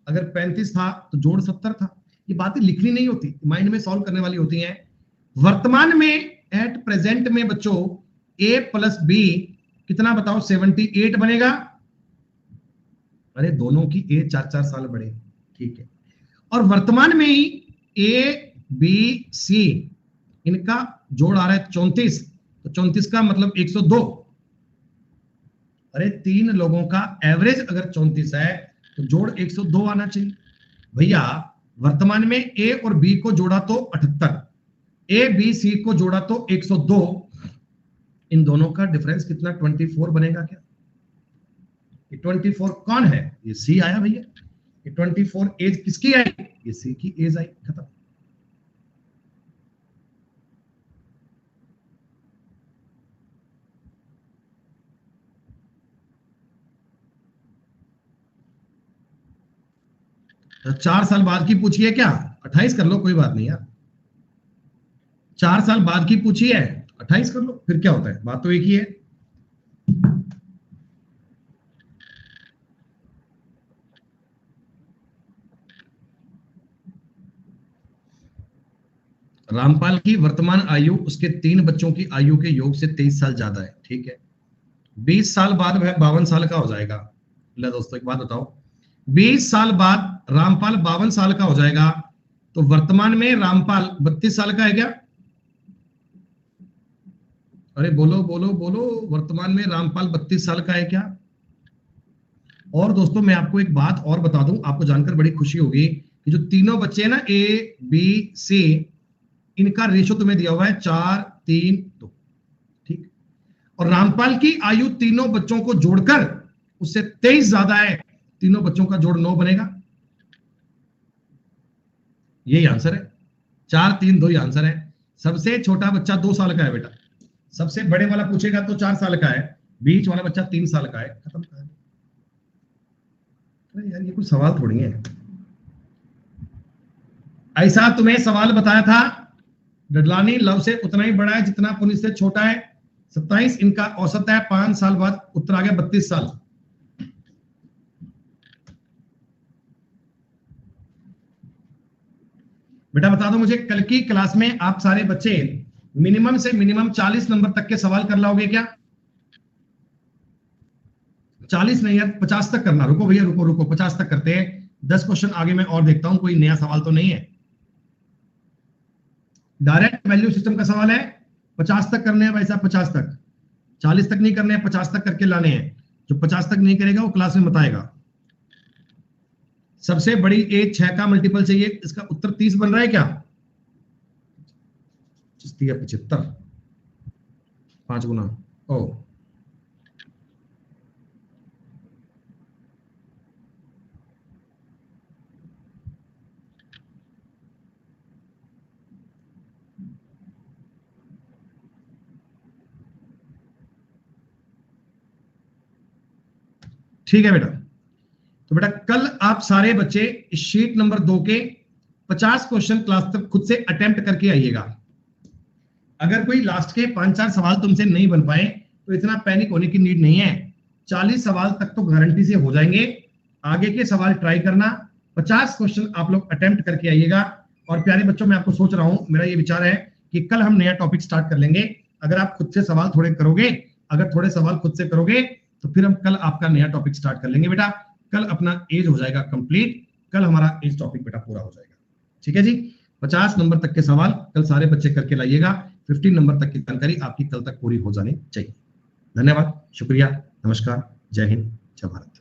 अगर 35 था तो जोड़ 70 था। ये बातें लिखनी नहीं होती, माइंड में सॉल्व करने वाली होती हैं। वर्तमान में एट प्रेजेंट में बच्चों ए प्लस बी कितना बताओ? 78 बनेगा। अरे दोनों की एज 4-4 साल बढ़े, ठीक है। और वर्तमान में ही ए बी सी इनका जोड़ आ रहा है 34, तो 34 का मतलब 102। अरे तीन लोगों का एवरेज अगर 34 है तो जोड़ 102 आना चाहिए भैया। वर्तमान में ए और बी को जोड़ा तो 78, ए बी सी को जोड़ा तो 102, इन दोनों का डिफरेंस कितना? 24 बनेगा क्या? ये 24 कौन है? ये सी आया भैया। ये 24 एज किसकी आई? ये सी की एज आई, खत्म। तो 4 साल बाद की पूछिए क्या? 28 कर लो, कोई बात नहीं यार। 4 साल बाद की पूछी है, 28 कर लो, फिर क्या होता है, बात तो एक ही है। रामपाल की वर्तमान आयु उसके 3 बच्चों की आयु के योग से 23 साल ज्यादा है, ठीक है। 20 साल बाद वह 52 साल का हो जाएगा। ले दोस्तों एक बात बताओ, 20 साल बाद रामपाल 52 साल का हो जाएगा, तो वर्तमान में रामपाल 32 साल का है क्या? अरे बोलो बोलो बोलो, वर्तमान में रामपाल 32 साल का है क्या? और दोस्तों मैं आपको एक बात और बता दूं, आपको जानकर बड़ी खुशी होगी कि जो तीनों बच्चे हैं ना ए बी सी, इनका रेशो तुम्हें दिया हुआ है 4-3-2, ठीक। और रामपाल की आयु तीनों बच्चों को जोड़कर उससे 23 ज्यादा है, तीनों बच्चों का जोड़ 9 बनेगा। यही आंसर है, 4-3-2 ही आंसर है। सबसे छोटा बच्चा 2 साल का है बेटा, सबसे बड़े वाला पूछेगा तो 4 साल का है, बीच वाला बच्चा 3 साल का है, खत्म कहानी। अरे यार ये कुछ सवाल थोड़ी है। ऐसा तुम्हें सवाल बताया था, डडलानी लव से उतना ही बड़ा है जितना पुनित से छोटा है, 27, इनका औसत है 5 साल बाद उत्तर आ गया 32 साल। बेटा बता दो मुझे, कल की क्लास में आप सारे बच्चे मिनिमम से मिनिमम 40 नंबर तक के सवाल कर लाओगे क्या? 40 नहीं यार, 50 तक करना। रुको भैया, रुको रुको, 50 तक करते हैं। 10 क्वेश्चन आगे मैं और देखता हूं, कोई नया सवाल तो नहीं है। डायरेक्ट वैल्यू सिस्टम का सवाल है, 50 तक करने हैं भाई साहब, 50 तक। 40 तक नहीं करने हैं, 50 तक करके लाने हैं। जो 50 तक नहीं करेगा वो क्लास में बताएगा। सबसे बड़ी एज 6 का मल्टीपल चाहिए, इसका उत्तर 30 बन रहा है क्या? 75, 5 गुना। ओ ठीक है बेटा। तो बेटा कल आप सारे बच्चे शीट नंबर 2 के 50 क्वेश्चन क्लास तक खुद से अटेम्प्ट करके आइएगा। अगर कोई लास्ट के 5-4 सवाल तुमसे नहीं बन पाए तो इतना पैनिक होने की नीड नहीं है, 40 सवाल तक तो गारंटी से हो जाएंगे। आगे के सवाल ट्राई करना, 50 क्वेश्चन आप लोग अटेम्प्ट करके आइएगा। और प्यारे बच्चों मैं आपको सोच रहा हूं, मेरा ये विचार है कि कल हम नया टॉपिक स्टार्ट कर लेंगे। अगर आप खुद से सवाल थोड़े करोगे, अगर थोड़े सवाल खुद से करोगे तो फिर हम कल आपका नया टॉपिक स्टार्ट कर लेंगे बेटा। कल अपना एज हो जाएगा कंप्लीट, कल हमारा एज टॉपिक बेटा पूरा हो जाएगा, ठीक है जी। 50 नंबर तक के सवाल कल सारे बच्चे करके लाइएगा, 15 नंबर तक की जानकारी आपकी कल तक पूरी हो जानी चाहिए। धन्यवाद, शुक्रिया, नमस्कार, जय हिंद, जय भारत।